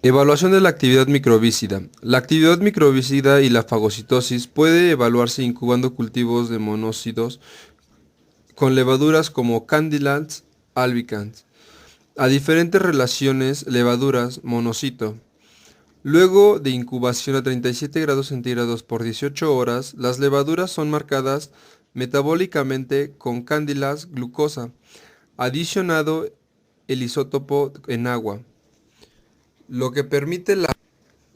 Evaluación de la actividad microbícida. La actividad microbícida y la fagocitosis puede evaluarse incubando cultivos de monócitos con levaduras como Candylans albicans, a diferentes relaciones levaduras monocito. Luego de incubación a 37 grados centígrados por 18 horas, las levaduras son marcadas metabólicamente con Candylans glucosa, adicionado el isótopo en agua, lo que permite la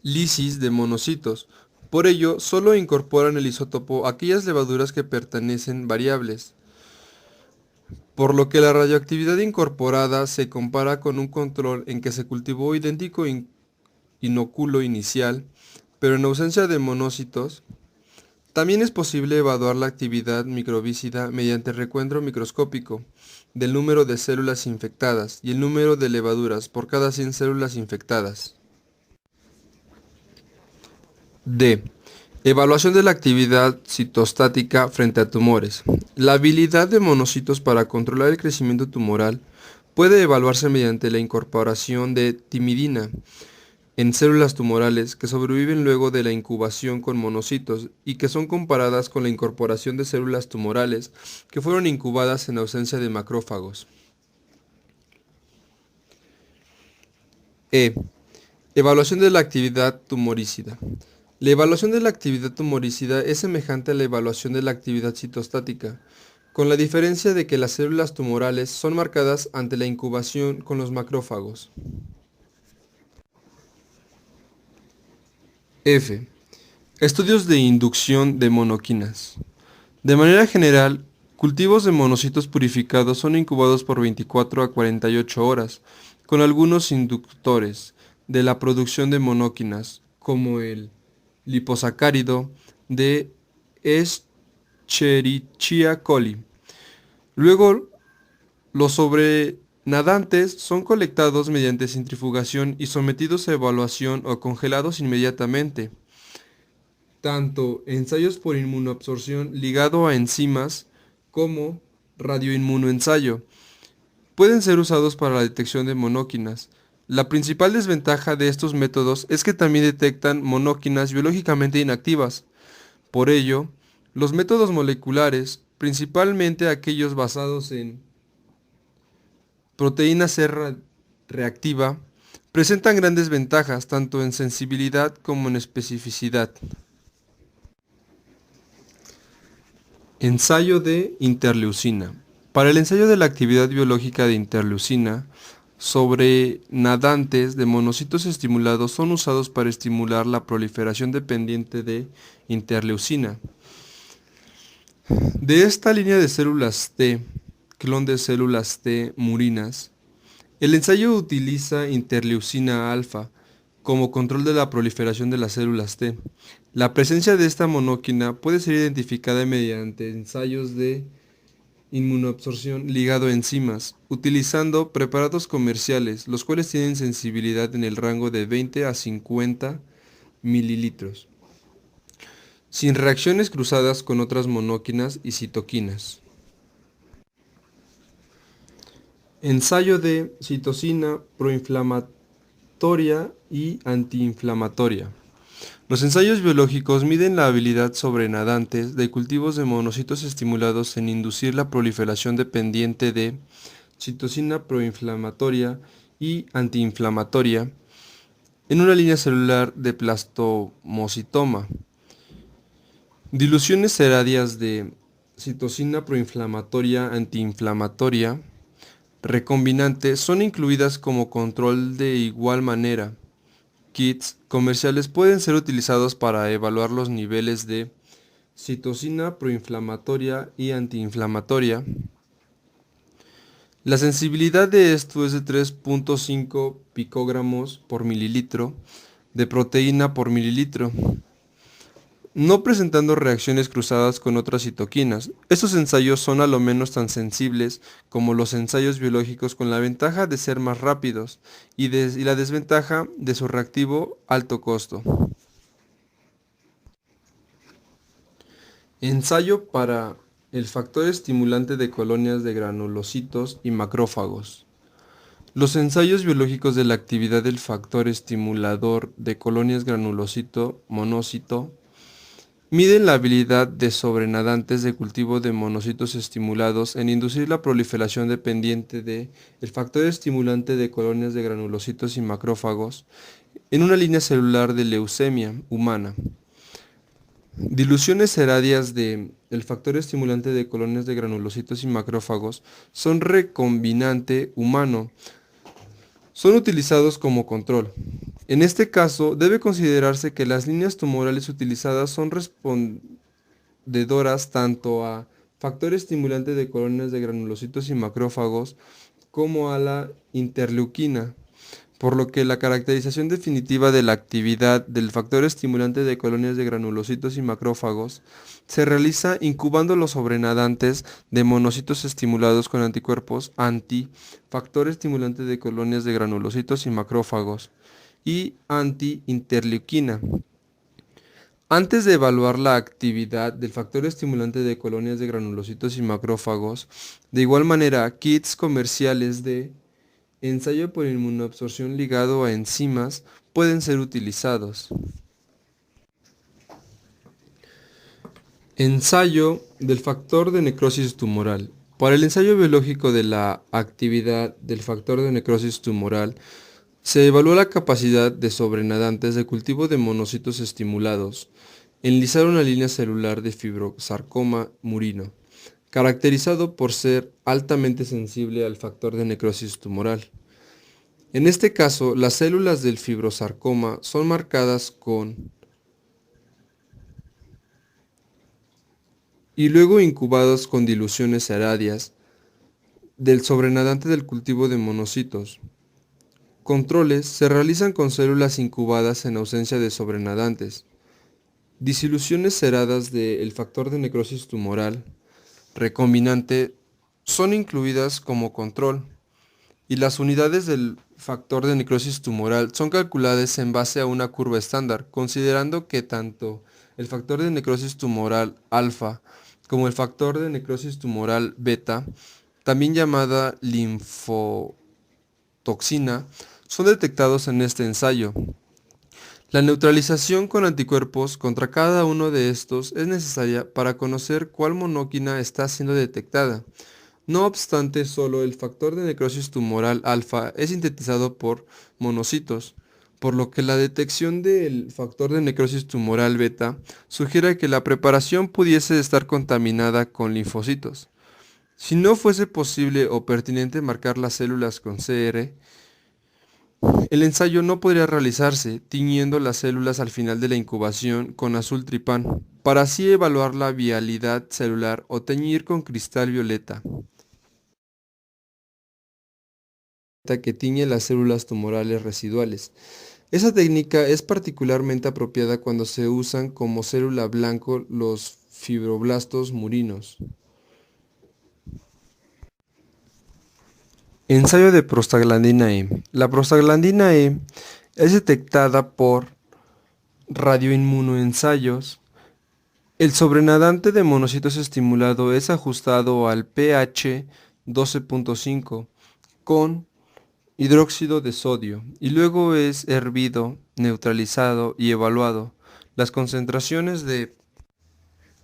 lisis de monocitos. Por ello, solo incorporan el isótopo aquellas levaduras que pertenecen variables, por lo que la radioactividad incorporada se compara con un control en que se cultivó idéntico inóculo inicial, pero en ausencia de monocitos. También es posible evaluar la actividad microbícida mediante recuento microscópico del número de células infectadas y el número de levaduras por cada 100 células infectadas. D. Evaluación de la actividad citostática frente a tumores. La habilidad de monocitos para controlar el crecimiento tumoral puede evaluarse mediante la incorporación de timidina en células tumorales que sobreviven luego de la incubación con monocitos y que son comparadas con la incorporación de células tumorales que fueron incubadas en ausencia de macrófagos. E. Evaluación de la actividad tumoricida. La evaluación de la actividad tumoricida es semejante a la evaluación de la actividad citostática, con la diferencia de que las células tumorales son marcadas ante la incubación con los macrófagos. F. Estudios de inducción de monoquinas. De manera general, cultivos de monocitos purificados son incubados por 24 a 48 horas, con algunos inductores de la producción de monóquinas, como el liposacárido de Escherichia coli. Luego, los sobrenadantes son colectados mediante centrifugación y sometidos a evaluación o congelados inmediatamente. Tanto ensayos por inmunoabsorción ligado a enzimas como radioinmunoensayo pueden ser usados para la detección de monóquinas. La principal desventaja de estos métodos es que también detectan monóquinas biológicamente inactivas. Por ello, los métodos moleculares, principalmente aquellos basados en proteína C reactiva, presentan grandes ventajas tanto en sensibilidad como en especificidad. Ensayo de interleucina. Para el ensayo de la actividad biológica de interleucina, sobre nadantes de monocitos estimulados son usados para estimular la proliferación dependiente de interleucina. De esta línea de células T, clon de células T murinas, el ensayo utiliza interleucina alfa como control de la proliferación de las células T. La presencia de esta monóquina puede ser identificada mediante ensayos de inmunoabsorción ligado a enzimas, utilizando preparados comerciales, los cuales tienen sensibilidad en el rango de 20 a 50 mililitros, sin reacciones cruzadas con otras monóquinas y citoquinas. Ensayo de citosina proinflamatoria y antiinflamatoria. Los ensayos biológicos miden la habilidad sobre nadantes de cultivos de monocitos estimulados en inducir la proliferación dependiente de citosina proinflamatoria y antiinflamatoria en una línea celular de plastomocitoma. Diluciones seradias de citosina proinflamatoria antiinflamatoria recombinante son incluidas como control de igual manera. Kits comerciales pueden ser utilizados para evaluar los niveles de citosina proinflamatoria y antiinflamatoria. La sensibilidad de esto es de 3.5 picogramos por mililitro de proteína por mililitro, no presentando reacciones cruzadas con otras citoquinas. Estos ensayos son a lo menos tan sensibles como los ensayos biológicos, con la ventaja de ser más rápidos y la desventaja de su reactivo alto costo. Ensayo para el factor estimulante de colonias de granulocitos y macrófagos. Los ensayos biológicos de la actividad del factor estimulador de colonias granulocito monócito miden la habilidad de sobrenadantes de cultivo de monocitos estimulados en inducir la proliferación dependiente de el factor estimulante de colonias de granulocitos y macrófagos en una línea celular de leucemia humana. Diluciones seradias de el factor estimulante de colonias de granulocitos y macrófagos son recombinante humano. Son utilizados como control. En este caso, debe considerarse que las líneas tumorales utilizadas son respondedoras tanto a factor estimulante de colonias de granulocitos y macrófagos como a la interleuquina, por lo que la caracterización definitiva de la actividad del factor estimulante de colonias de granulocitos y macrófagos se realiza incubando los sobrenadantes de monocitos estimulados con anticuerpos anti-factor estimulante de colonias de granulocitos y macrófagos y anti-interleuquina. Antes de evaluar la actividad del factor estimulante de colonias de granulocitos y macrófagos, de igual manera, kits comerciales de ensayo por inmunoabsorción ligado a enzimas pueden ser utilizados. Ensayo del factor de necrosis tumoral. Para el ensayo biológico de la actividad del factor de necrosis tumoral, se evaluó la capacidad de sobrenadantes de cultivo de monocitos estimulados en lisar una línea celular de fibrosarcoma murino, caracterizado por ser altamente sensible al factor de necrosis tumoral. En este caso, las células del fibrosarcoma son marcadas con y luego incubadas con diluciones seradias del sobrenadante del cultivo de monocitos. Controles se realizan con células incubadas en ausencia de sobrenadantes. Disoluciones seradas del factor de necrosis tumoral recombinante son incluidas como control y las unidades del factor de necrosis tumoral son calculadas en base a una curva estándar, considerando que tanto el factor de necrosis tumoral alfa como el factor de necrosis tumoral beta, también llamada linfotoxina, son detectados en este ensayo. La neutralización con anticuerpos contra cada uno de estos es necesaria para conocer cuál monóquina está siendo detectada. No obstante, solo el factor de necrosis tumoral alfa es sintetizado por monocitos, por lo que la detección del factor de necrosis tumoral beta sugiere que la preparación pudiese estar contaminada con linfocitos. Si no fuese posible o pertinente marcar las células con CR, el ensayo no podría realizarse tiñendo las células al final de la incubación con azul tripán, para así evaluar la vialidad celular o teñir con cristal violeta que tiñe las células tumorales residuales. Esa técnica es particularmente apropiada cuando se usan como célula blanco los fibroblastos murinos. Ensayo de prostaglandina E. La prostaglandina E es detectada por radioinmunoensayos. El sobrenadante de monocitos estimulado es ajustado al pH 12.5 con hidróxido de sodio y luego es hervido, neutralizado y evaluado. Las concentraciones de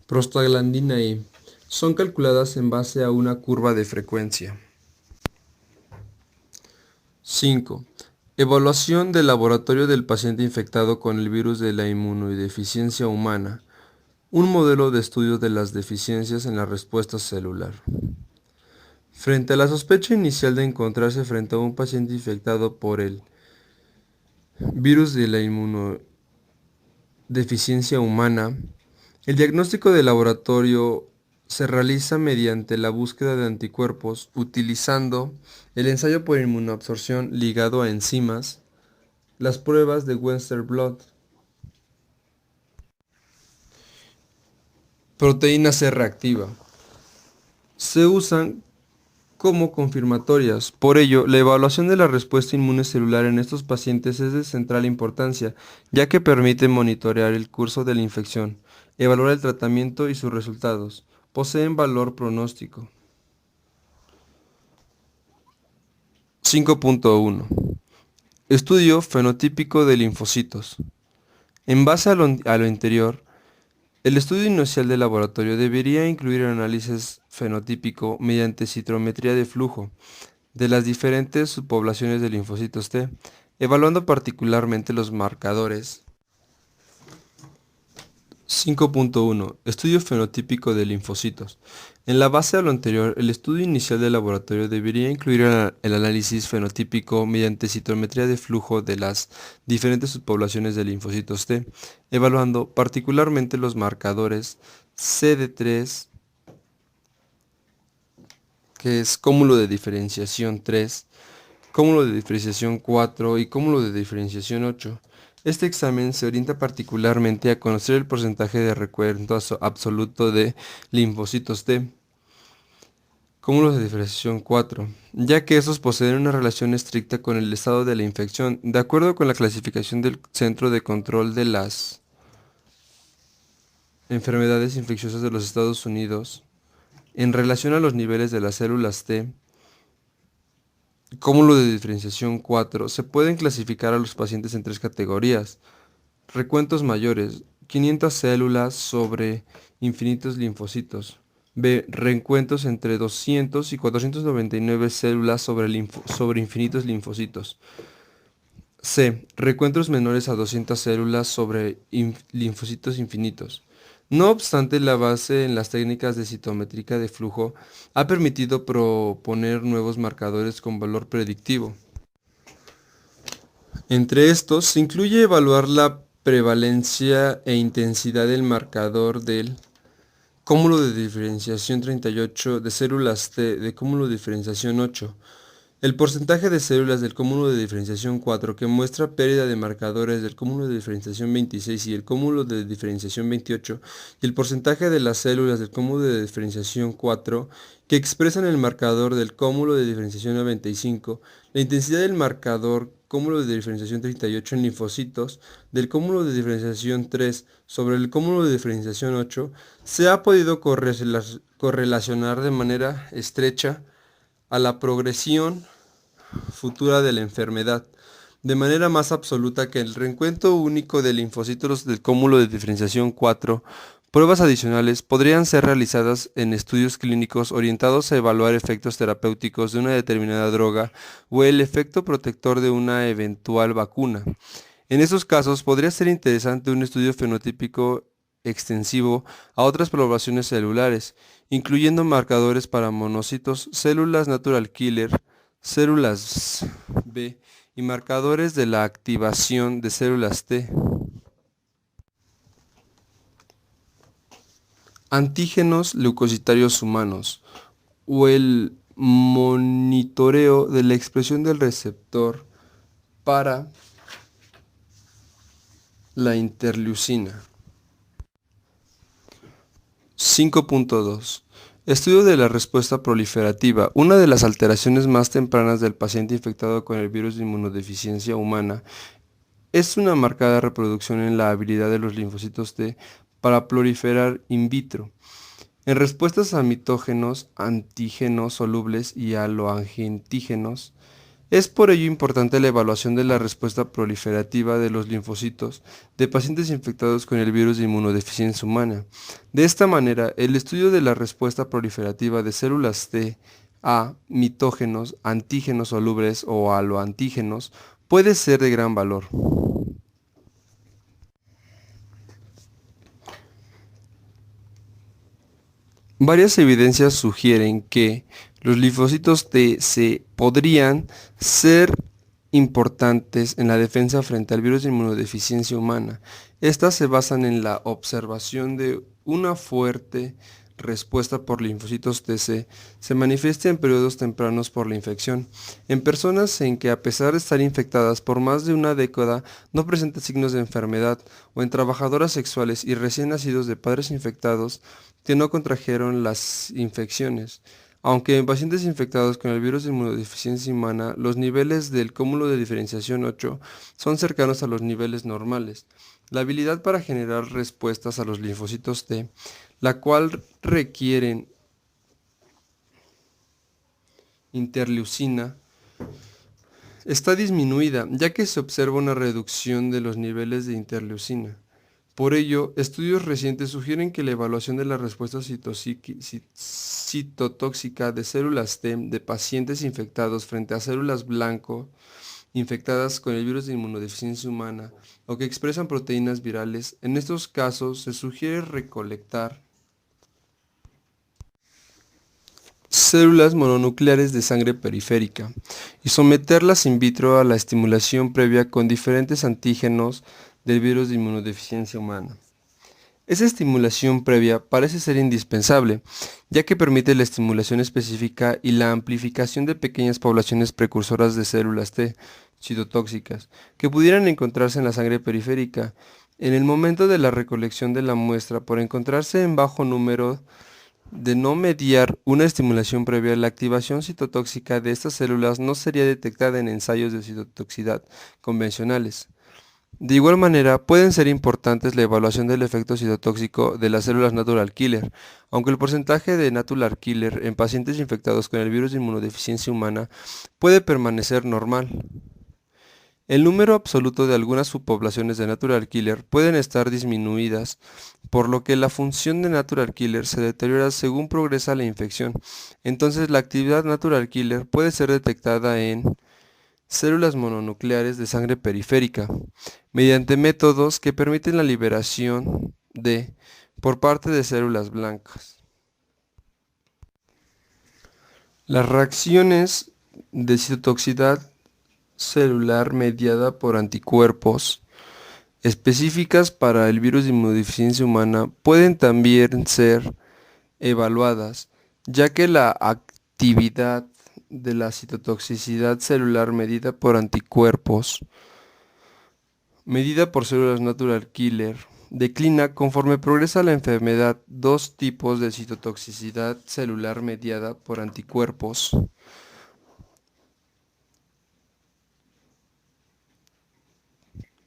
prostaglandina E son calculadas en base a una curva de frecuencia. 5. Evaluación del laboratorio del paciente infectado con el virus de la inmunodeficiencia humana. Un modelo de estudio de las deficiencias en la respuesta celular. Frente a la sospecha inicial de encontrarse frente a un paciente infectado por el virus de la inmunodeficiencia humana, el diagnóstico de laboratorio se realiza mediante la búsqueda de anticuerpos utilizando el ensayo por inmunoabsorción ligado a enzimas, las pruebas de Western blot, proteína C reactiva. Se usan como confirmatorias. Por ello, la evaluación de la respuesta inmune celular en estos pacientes es de central importancia, ya que permite monitorear el curso de la infección, evaluar el tratamiento y sus resultados. Poseen valor pronóstico. 5.1. Estudio fenotípico de linfocitos. En base a lo anterior, el estudio inicial del laboratorio debería incluir el análisis fenotípico mediante citometría de flujo de las diferentes subpoblaciones de linfocitos T, evaluando particularmente los marcadores. 5.1. Estudio fenotípico de linfocitos. En la base a lo anterior, el estudio inicial del laboratorio debería incluir el análisis fenotípico mediante citometría de flujo de las diferentes subpoblaciones de linfocitos T, evaluando particularmente los marcadores CD3, que es cúmulo de diferenciación 3, cúmulo de diferenciación 4 y cúmulo de diferenciación 8. Este examen se orienta particularmente a conocer el porcentaje de recuento absoluto de linfocitos T, cúmulos de diferenciación 4, ya que estos poseen una relación estricta con el estado de la infección, de acuerdo con la clasificación del Centro de Control de las Enfermedades Infecciosas de los Estados Unidos. En relación a los niveles de las células T, cúmulo de diferenciación 4, se pueden clasificar a los pacientes en tres categorías. Recuentos mayores, 500 células sobre infinitos linfocitos. B. Recuentos entre 200 y 499 células sobre infinitos linfocitos. C. Recuentos menores a 200 células sobre linfocitos infinitos. No obstante, la base en las técnicas de citométrica de flujo ha permitido proponer nuevos marcadores con valor predictivo. Entre estos, se incluye evaluar la prevalencia e intensidad del marcador del cúmulo de diferenciación 38 de células T de cúmulo de diferenciación 8, el porcentaje de células del cúmulo de diferenciación 4 que muestra pérdida de marcadores del cúmulo de diferenciación 26 y el cúmulo de diferenciación 28, y el porcentaje de las células del cúmulo de diferenciación 4 que expresan el marcador del cúmulo de diferenciación 95, la intensidad del marcador cúmulo de diferenciación 38 en linfocitos del cúmulo de diferenciación 3 sobre el cúmulo de diferenciación 8, se ha podido correlacionar de manera estrecha a la progresión futura de la enfermedad, de manera más absoluta que el recuento único de linfocitos del cúmulo de diferenciación 4. Pruebas adicionales podrían ser realizadas en estudios clínicos orientados a evaluar efectos terapéuticos de una determinada droga o el efecto protector de una eventual vacuna. En estos casos podría ser interesante un estudio fenotípico extensivo a otras poblaciones celulares, incluyendo marcadores para monocitos, células natural killer, células B y marcadores de la activación de células T. Antígenos leucocitarios humanos o el monitoreo de la expresión del receptor para la interleucina. 5.2. Estudio de la respuesta proliferativa. Una de las alteraciones más tempranas del paciente infectado con el virus de inmunodeficiencia humana es una marcada reproducción en la habilidad de los linfocitos T para proliferar in vitro. En respuestas a mitógenos, antígenos solubles y aloantígenos, es por ello importante la evaluación de la respuesta proliferativa de los linfocitos de pacientes infectados con el virus de inmunodeficiencia humana. De esta manera, el estudio de la respuesta proliferativa de células T a mitógenos, antígenos solubles o aloantígenos puede ser de gran valor. Varias evidencias sugieren que los linfocitos T podrían ser importantes en la defensa frente al virus de inmunodeficiencia humana. Estas se basan en la observación de una fuerte respuesta por linfocitos TC se manifiesta en periodos tempranos por la infección, en personas en que a pesar de estar infectadas por más de una década no presentan signos de enfermedad, o en trabajadoras sexuales y recién nacidos de padres infectados que no contrajeron las infecciones. Aunque en pacientes infectados con el virus de inmunodeficiencia humana, los niveles del cúmulo de diferenciación 8 son cercanos a los niveles normales. La habilidad para generar respuestas a los linfocitos T, la cual requieren interleucina, está disminuida, ya que se observa una reducción de los niveles de interleucina. Por ello, estudios recientes sugieren que la evaluación de la respuesta citotóxica de células T de pacientes infectados frente a células blanco infectadas con el virus de inmunodeficiencia humana o que expresan proteínas virales, en estos casos se sugiere recolectar células mononucleares de sangre periférica y someterlas in vitro a la estimulación previa con diferentes antígenos del virus de inmunodeficiencia humana. Esa estimulación previa parece ser indispensable, ya que permite la estimulación específica y la amplificación de pequeñas poblaciones precursoras de células T citotóxicas que pudieran encontrarse en la sangre periférica. En el momento de la recolección de la muestra, por encontrarse en bajo número de no mediar una estimulación previa, la activación citotóxica de estas células no sería detectada en ensayos de citotoxicidad convencionales. De igual manera, pueden ser importantes la evaluación del efecto citotóxico de las células natural killer, aunque el porcentaje de natural killer en pacientes infectados con el virus de inmunodeficiencia humana puede permanecer normal. El número absoluto de algunas subpoblaciones de natural killer pueden estar disminuidas, por lo que la función de natural killer se deteriora según progresa la infección. Entonces, la actividad natural killer puede ser detectada en células mononucleares de sangre periférica, mediante métodos que permiten la liberación por parte de células blancas. Las reacciones de citotoxicidad celular mediada por anticuerpos específicas para el virus de inmunodeficiencia humana pueden también ser evaluadas, ya que la actividad de la citotoxicidad celular medida por anticuerpos, medida por células natural killer, declina conforme progresa la enfermedad. Dos tipos de citotoxicidad celular mediada por anticuerpos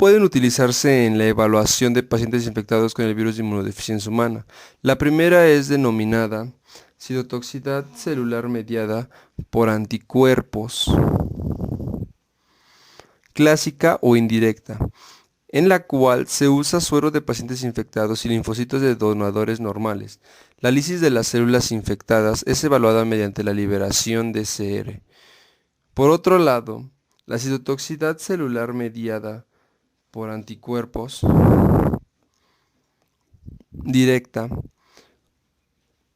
pueden utilizarse en la evaluación de pacientes infectados con el virus de inmunodeficiencia humana. La primera es denominada citotoxicidad celular mediada por anticuerpos, clásica o indirecta, en la cual se usa suero de pacientes infectados y linfocitos de donadores normales. La lisis de las células infectadas es evaluada mediante la liberación de CR. Por otro lado, la citotoxicidad celular mediada por anticuerpos directa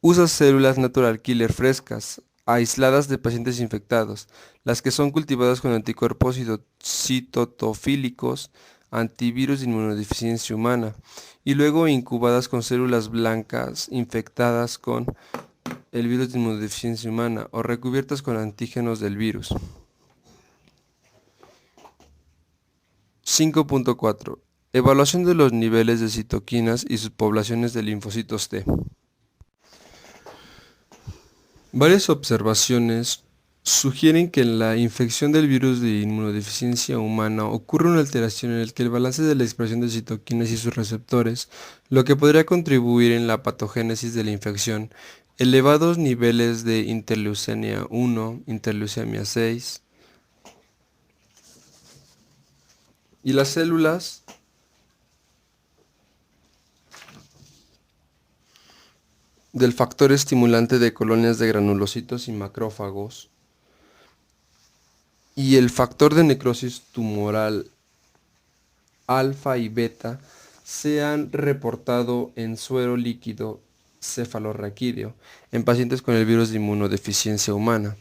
usa células natural killer frescas, aisladas de pacientes infectados, las que son cultivadas con anticuerpos citotofílicos antivirus de inmunodeficiencia humana y luego incubadas con células blancas infectadas con el virus de inmunodeficiencia humana o recubiertas con antígenos del virus. 5.4. Evaluación de los niveles de citoquinas y subpoblaciones de linfocitos T. Varias observaciones sugieren que en la infección del virus de inmunodeficiencia humana ocurre una alteración en el que el balance de la expresión de citoquinas y sus receptores, lo que podría contribuir en la patogénesis de la infección. Elevados niveles de interleucemia 1, interleucemia 6, y las células del factor estimulante de colonias de granulocitos y macrófagos y el factor de necrosis tumoral alfa y beta se han reportado en suero líquido cefalorraquídeo en pacientes con el virus de inmunodeficiencia humana.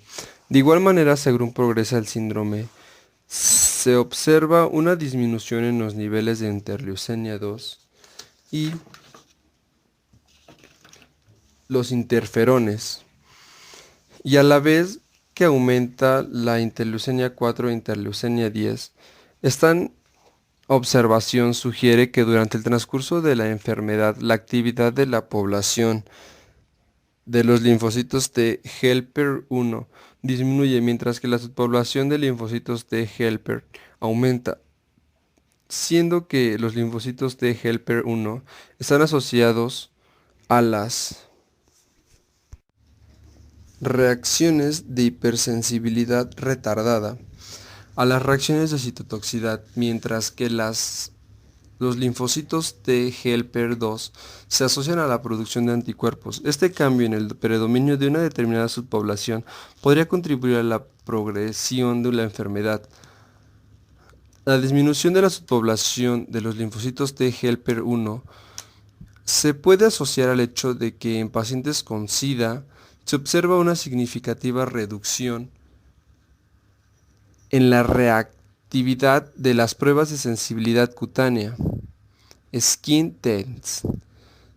De igual manera, según progresa el síndrome, se observa una disminución en los niveles de interleucemia 2 y los interferones, y a la vez que aumenta la interleucemia 4 e interleucemia 10. Esta observación sugiere que durante el transcurso de la enfermedad la actividad de la población de los linfocitos T helper 1 disminuye, mientras que la subpoblación de linfocitos T helper aumenta, siendo que los linfocitos T helper 1 están asociados a las reacciones de hipersensibilidad retardada, a las reacciones de citotoxicidad, mientras que los linfocitos T helper 2 se asocian a la producción de anticuerpos. Este cambio en el predominio de una determinada subpoblación podría contribuir a la progresión de la enfermedad. La disminución de la subpoblación de los linfocitos T helper 1 se puede asociar al hecho de que en pacientes con SIDA se observa una significativa reducción en la reactividad de las pruebas de sensibilidad cutánea, skin tests.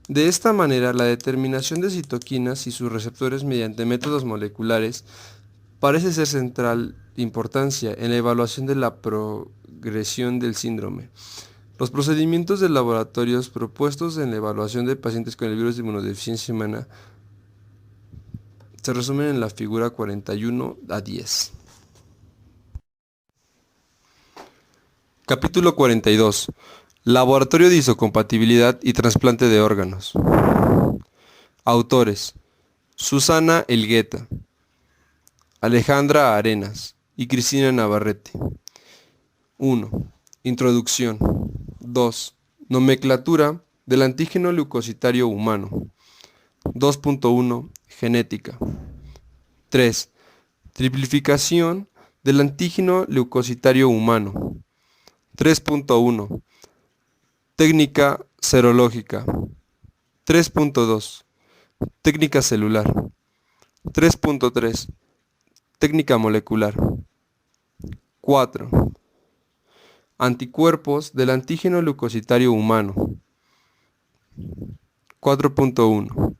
De esta manera, la determinación de citoquinas y sus receptores mediante métodos moleculares parece ser central importancia en la evaluación de la progresión del síndrome. Los procedimientos de laboratorios propuestos en la evaluación de pacientes con el virus de inmunodeficiencia humana se resumen en la figura 41 a 10. Capítulo 42. Laboratorio de isocompatibilidad y trasplante de órganos. Autores: Susana Elgueta, Alejandra Arenas y Cristina Navarrete. 1. Introducción. 2. Nomenclatura del antígeno leucocitario humano. 2.1. Genética. 3. Triplificación del antígeno leucocitario humano. 3.1. Técnica serológica. 3.2. Técnica celular. 3.3. Técnica molecular. 4. Anticuerpos del antígeno leucocitario humano. 4.1.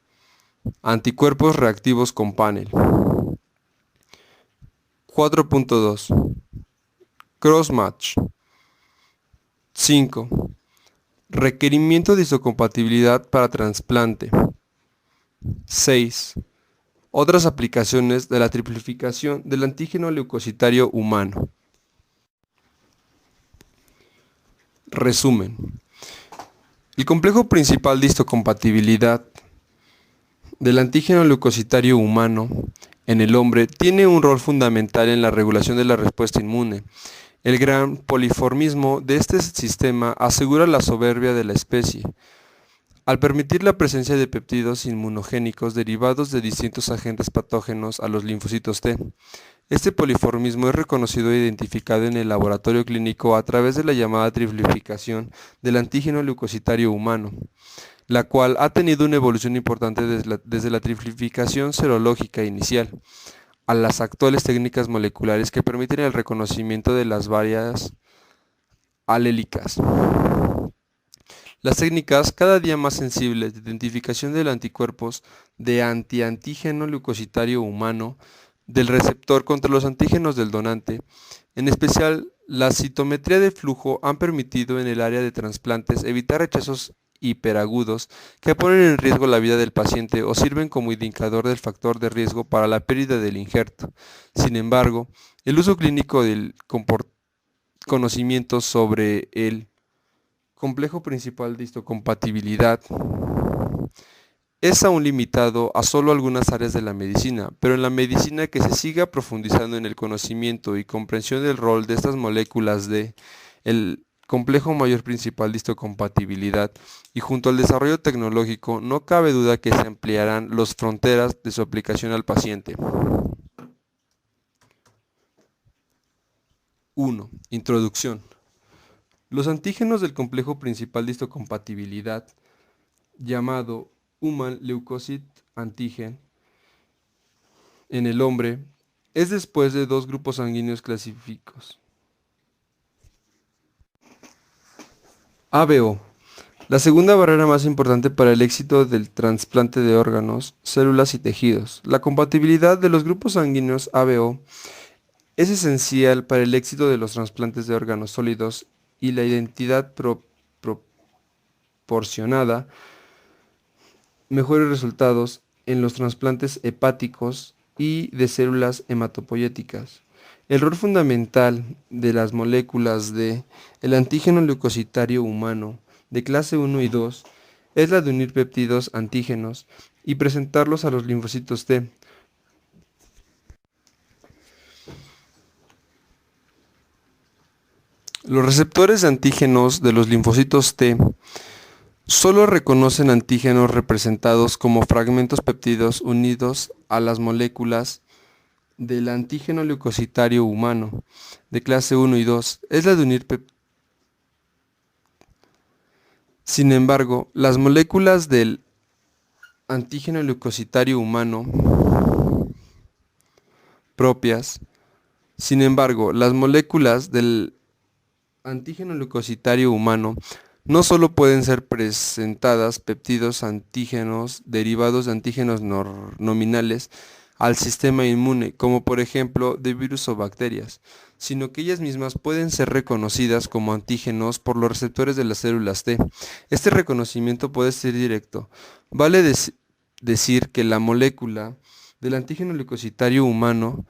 Anticuerpos reactivos con panel. 4.2. Crossmatch. 5. Requerimiento de isocompatibilidad para trasplante. 6. Otras aplicaciones de la triplificación del antígeno leucocitario humano. Resumen. El complejo principal de histocompatibilidad del antígeno leucocitario humano en el hombre tiene un rol fundamental en la regulación de la respuesta inmune. El gran poliformismo de este sistema asegura la soberbia de la especie, al permitir la presencia de péptidos inmunogénicos derivados de distintos agentes patógenos a los linfocitos T. Este poliformismo es reconocido e identificado en el laboratorio clínico a través de la llamada triplificación del antígeno leucocitario humano, la cual ha tenido una evolución importante desde la triplificación serológica inicial a las actuales técnicas moleculares que permiten el reconocimiento de las varias alélicas. Las técnicas cada día más sensibles de identificación de anticuerpos de antiantígeno leucocitario humano del receptor contra los antígenos del donante, en especial la citometría de flujo, han permitido en el área de trasplantes evitar rechazos hiperagudos que ponen en riesgo la vida del paciente o sirven como indicador del factor de riesgo para la pérdida del injerto. Sin embargo, el uso clínico del conocimiento sobre el complejo principal de histocompatibilidad es aún limitado a solo algunas áreas de la medicina, pero en la medicina que se siga profundizando en el conocimiento y comprensión del rol de estas moléculas de el complejo mayor principal de histocompatibilidad y junto al desarrollo tecnológico, no cabe duda que se ampliarán las fronteras de su aplicación al paciente. 1. Introducción. Los antígenos del complejo principal de histocompatibilidad, llamado Human Leukocyte Antigen, en el hombre, es después de dos grupos sanguíneos clasificados. ABO. La segunda barrera más importante para el éxito del trasplante de órganos, células y tejidos. La compatibilidad de los grupos sanguíneos ABO es esencial para el éxito de los trasplantes de órganos sólidos y la identidad proporcionada mejores resultados en los trasplantes hepáticos y de células hematopoyéticas. El rol fundamental de las moléculas de el antígeno leucocitario humano de clase 1 y 2 es la de unir péptidos antígenos y presentarlos a los linfocitos T. Los receptores de antígenos de los linfocitos T solo reconocen antígenos representados como fragmentos péptidos unidos a las moléculas del antígeno leucocitario humano de clase 1 y 2. Es la de unir Sin embargo, las moléculas del antígeno leucocitario humano propias, sin embargo, las moléculas del antígeno leucocitario humano no solo pueden ser presentadas péptidos antígenos derivados de antígenos nominales al sistema inmune, como por ejemplo de virus o bacterias, sino que ellas mismas pueden ser reconocidas como antígenos por los receptores de las células T. Este reconocimiento puede ser directo. Vale decir que la molécula del antígeno leucocitario humano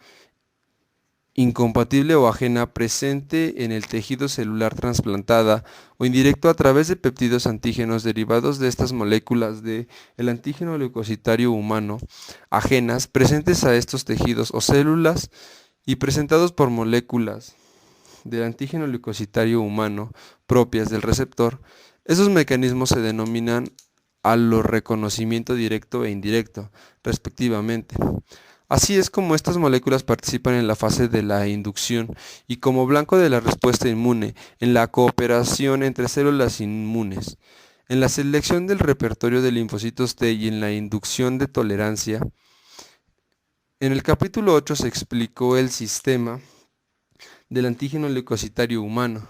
incompatible o ajena presente en el tejido celular trasplantada o indirecto a través de péptidos antígenos derivados de estas moléculas de el antígeno leucocitario humano ajenas presentes a estos tejidos o células y presentados por moléculas del antígeno leucocitario humano propias del receptor. Esos mecanismos se denominan reconocimiento directo e indirecto, respectivamente. Así es como estas moléculas participan en la fase de la inducción y como blanco de la respuesta inmune, en la cooperación entre células inmunes, en la selección del repertorio de linfocitos T y en la inducción de tolerancia. En el capítulo 8 se explicó el sistema del antígeno leucocitario humano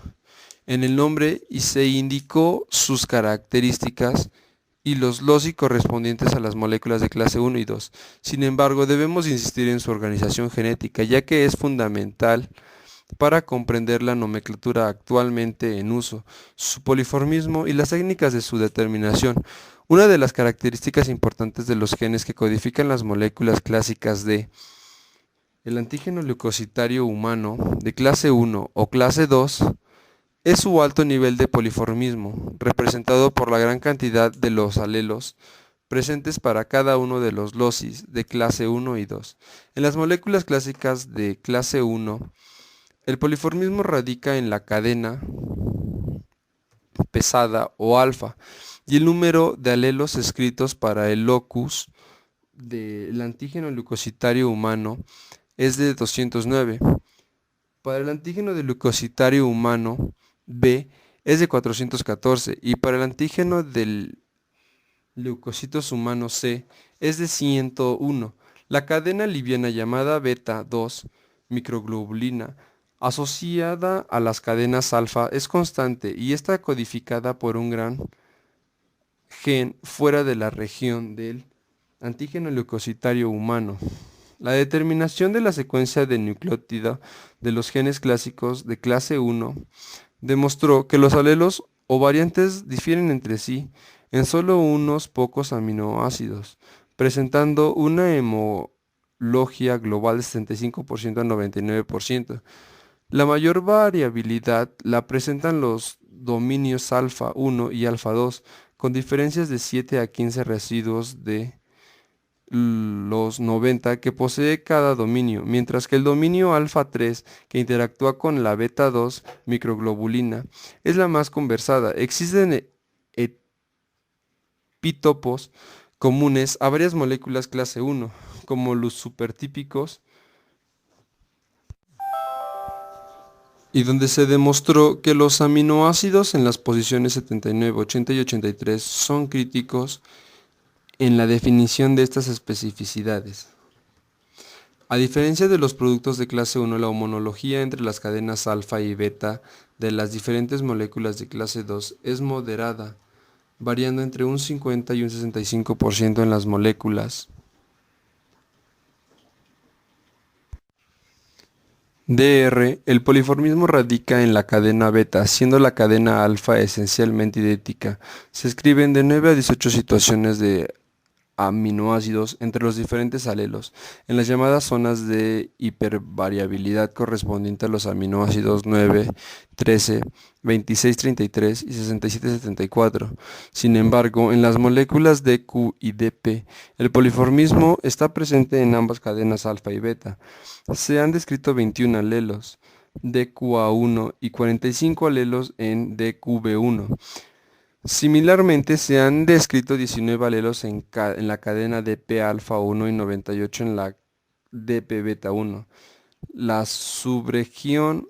en el nombre y se indicó sus características y los loci correspondientes a las moléculas de clase 1 y 2. Sin embargo, debemos insistir en su organización genética, ya que es fundamental para comprender la nomenclatura actualmente en uso, su poliformismo y las técnicas de su determinación. Una de las características importantes de los genes que codifican las moléculas clásicas de el antígeno leucocitario humano de clase 1 o clase 2 es su alto nivel de poliformismo, representado por la gran cantidad de los alelos presentes para cada uno de los locis de clase 1 y 2. En las moléculas clásicas de clase 1, el poliformismo radica en la cadena pesada o alfa y el número de alelos escritos para el locus del antígeno leucocitario humano es de 209. Para el antígeno del leucocitario humano B es de 414 y para el antígeno del leucocitos humanos C es de 101. La cadena liviana llamada beta 2 microglobulina asociada a las cadenas alfa es constante y está codificada por un gran gen fuera de la región del antígeno leucocitario humano. La determinación de la secuencia de nucleótido de los genes clásicos de clase 1 demostró que los alelos o variantes difieren entre sí en solo unos pocos aminoácidos, presentando una homología global de 75% a 99%. La mayor variabilidad la presentan los dominios alfa 1 y alfa 2, con diferencias de 7 a 15 residuos de los 90 que posee cada dominio, mientras que el dominio alfa 3, que interactúa con la beta 2 microglobulina, es la más conversada. Existen epítopos comunes a varias moléculas clase 1, como los supertípicos, y donde se demostró que los aminoácidos en las posiciones 79, 80 y 83 son críticos en la definición de estas especificidades. A diferencia de los productos de clase 1, la homología entre las cadenas alfa y beta de las diferentes moléculas de clase 2 es moderada, variando entre un 50 y un 65% en las moléculas DR. El poliformismo radica en la cadena beta, siendo la cadena alfa esencialmente idéntica. Se escriben de 9 a 18 situaciones de aminoácidos entre los diferentes alelos, en las llamadas zonas de hipervariabilidad correspondiente a los aminoácidos 9, 13, 26, 33 y 67, 74. Sin embargo, en las moléculas DQ y DP, el poliformismo está presente en ambas cadenas alfa y beta. Se han descrito 21 alelos, DQA1 y 45 alelos en DQB1. Similarmente, se han descrito 19 alelos en la cadena DP alfa 1 y 98 en la DP beta 1. La subregión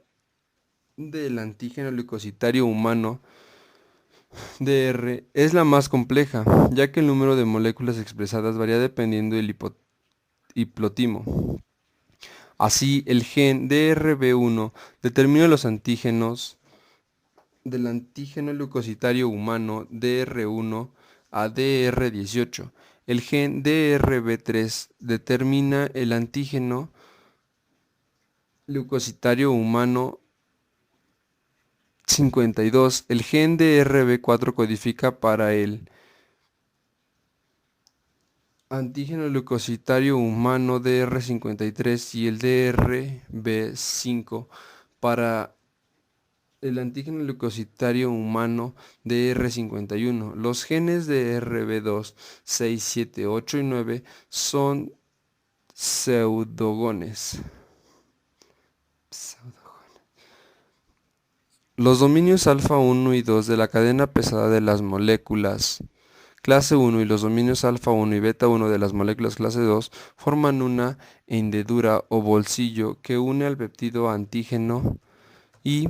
del antígeno leucocitario humano DR es la más compleja, ya que el número de moléculas expresadas varía dependiendo del hiplotimo. Así, el gen DRB1 determina los antígenos del antígeno leucocitario humano DR1 a DR18. El gen DRB3 determina el antígeno leucocitario humano 52. El gen DRB4 codifica para el antígeno leucocitario humano DR53 y el DRB5 para el antígeno leucocitario humano DR51. Los genes de RB2, 6, 7, 8 y 9 son pseudogones. Los dominios alfa 1 y 2 de la cadena pesada de las moléculas clase 1 y los dominios alfa 1 y beta 1 de las moléculas clase 2 forman una hendidura o bolsillo que une al péptido antígeno y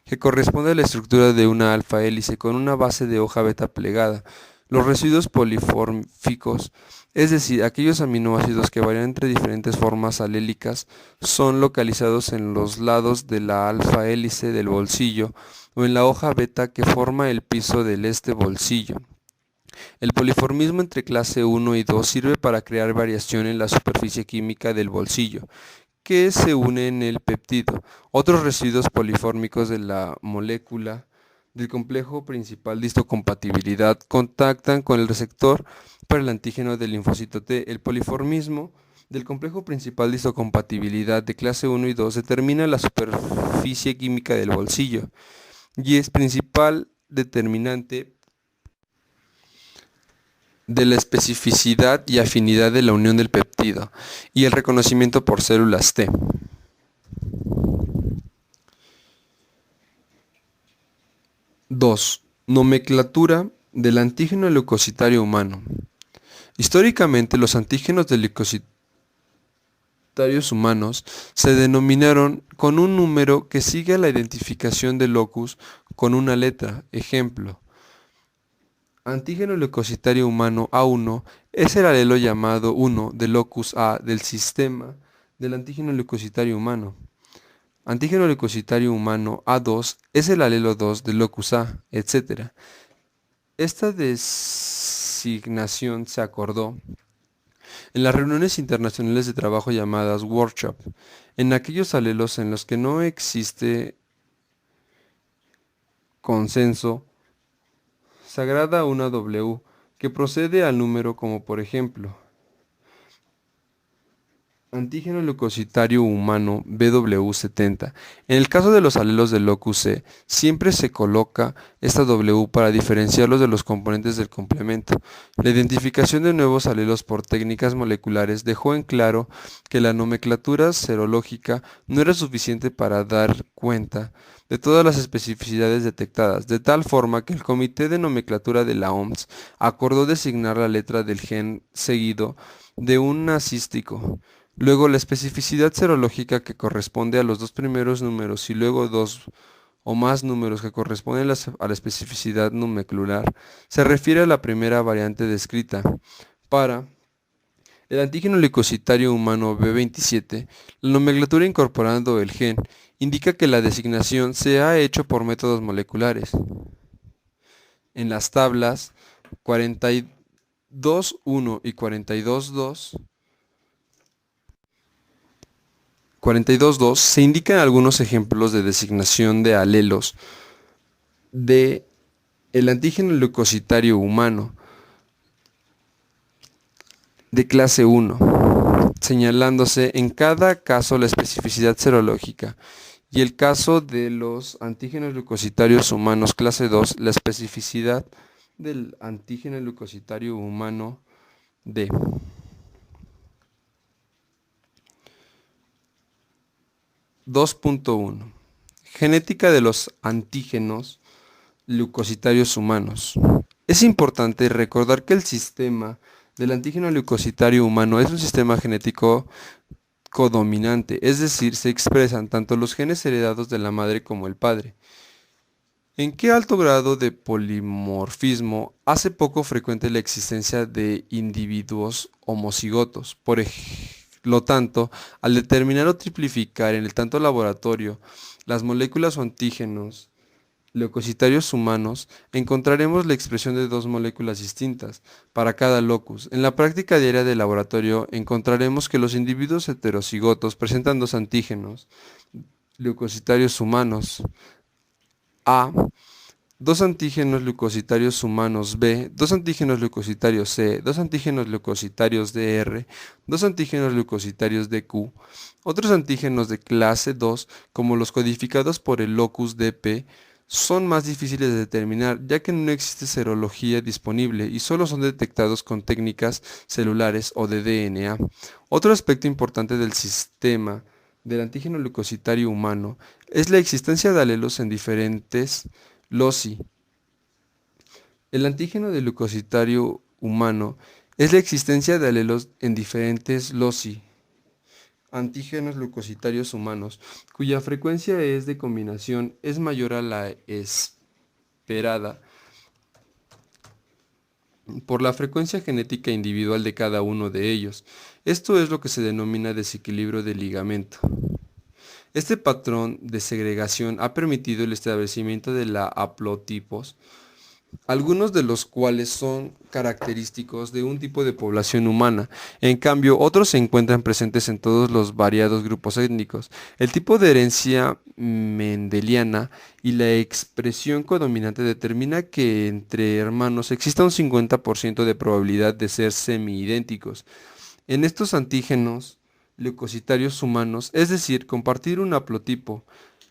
que corresponde a la estructura de una alfa hélice con una base de hoja beta plegada. Los residuos polifórficos, es decir, aquellos aminoácidos que varían entre diferentes formas alélicas, son localizados en los lados de la alfa hélice del bolsillo o en la hoja beta que forma el piso de este bolsillo. El poliformismo entre clase 1 y 2 sirve para crear variación en la superficie química del bolsillo, que se une en el péptido. Otros residuos polifórmicos de la molécula del complejo principal de histocompatibilidad contactan con el receptor para el antígeno del linfocito T. El poliformismo del complejo principal de histocompatibilidad de clase 1 y 2 determina la superficie química del bolsillo y es principal determinante de la especificidad y afinidad de la unión del péptido y el reconocimiento por células T. 2. Nomenclatura del antígeno leucocitario humano. Históricamente, los antígenos de leucocitarios humanos se denominaron con un número que sigue a la identificación del locus con una letra. Ejemplo: antígeno leucocitario humano A1 es el alelo llamado 1 del locus A del sistema del antígeno leucocitario humano. Antígeno leucocitario humano A2 es el alelo 2 del locus A, etc. Esta designación se acordó en las reuniones internacionales de trabajo llamadas workshop, en aquellos alelos en los que no existe consenso. Se agrada una W que procede al número, como por ejemplo antígeno leucocitario humano BW70. En el caso de los alelos del locus C, siempre se coloca esta W para diferenciarlos de los componentes del complemento. La identificación de nuevos alelos por técnicas moleculares dejó en claro que la nomenclatura serológica no era suficiente para dar cuenta de todas las especificidades detectadas, de tal forma que el Comité de Nomenclatura de la OMS acordó designar la letra del gen seguido de un acístico. Luego, la especificidad serológica que corresponde a los dos primeros números y luego dos o más números que corresponden a la especificidad molecular se refiere a la primera variante descrita. Para el antígeno leucocitario humano B27, la nomenclatura incorporando el gen indica que la designación se ha hecho por métodos moleculares. En las tablas 42.1 y 42.2 se indican algunos ejemplos de designación de alelos de el antígeno leucocitario humano de clase 1, señalándose en cada caso la especificidad serológica, y el caso de los antígenos leucocitarios humanos clase 2, la especificidad del antígeno leucocitario humano D. 2.1. Genética de los antígenos leucocitarios humanos. Es importante recordar que el sistema del antígeno leucocitario humano es un sistema genético codominante, es decir, se expresan tanto los genes heredados de la madre como el padre. ¿En qué alto grado de polimorfismo hace poco frecuente la existencia de individuos homocigotos? Lo tanto, al determinar o triplificar en el tanto laboratorio las moléculas o antígenos leucocitarios humanos, encontraremos la expresión de dos moléculas distintas para cada locus. En la práctica diaria del laboratorio encontraremos que los individuos heterocigotos presentan dos antígenos leucocitarios humanos A, dos antígenos leucocitarios humanos B, dos antígenos leucocitarios C, dos antígenos leucocitarios DR, dos antígenos leucocitarios DQ, otros antígenos de clase 2, como los codificados por el locus DP, son más difíciles de determinar, ya que no existe serología disponible y solo son detectados con técnicas celulares o de DNA. Otro aspecto importante del sistema del antígeno leucocitario humano es la existencia de alelos en diferentes loci. El antígeno del leucocitario humano es la existencia de alelos en diferentes loci, antígenos leucocitarios humanos, cuya frecuencia es de combinación es mayor a la esperada por la frecuencia genética individual de cada uno de ellos. Esto es lo que se denomina desequilibrio de ligamento. Este patrón de segregación ha permitido el establecimiento de la haplotipos, algunos de los cuales son característicos de un tipo de población humana. En cambio, otros se encuentran presentes en todos los variados grupos étnicos. El tipo de herencia mendeliana y la expresión codominante determina que entre hermanos exista un 50% de probabilidad de ser semi-idénticos. En estos antígenos leucocitarios humanos, es decir, compartir un haplotipo.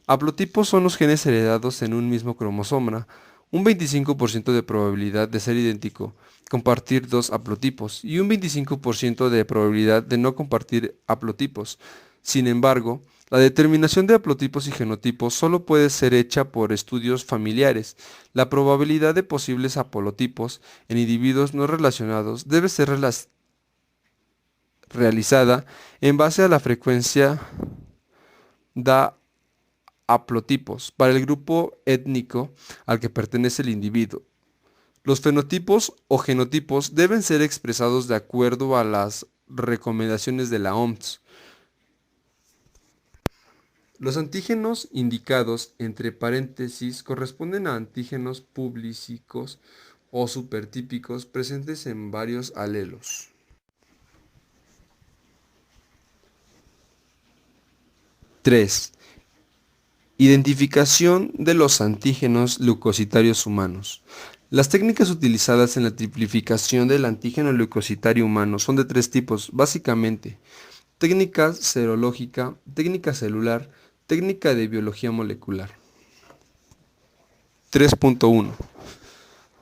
Haplotipos son los genes heredados en un mismo cromosoma, un 25% de probabilidad de ser idéntico, compartir dos haplotipos, y un 25% de probabilidad de no compartir haplotipos. Sin embargo, la determinación de haplotipos y genotipos solo puede ser hecha por estudios familiares. La probabilidad de posibles haplotipos en individuos no relacionados debe ser realizada en base a la frecuencia de haplotipos para el grupo étnico al que pertenece el individuo. Los fenotipos o genotipos deben ser expresados de acuerdo a las recomendaciones de la OMS. Los antígenos indicados entre paréntesis corresponden a antígenos publísticos o supertípicos presentes en varios alelos. 3. Identificación de los antígenos leucocitarios humanos. Las técnicas utilizadas en la triplificación del antígeno leucocitario humano son de tres tipos, básicamente: técnica serológica, técnica celular, técnica de biología molecular. 3.1.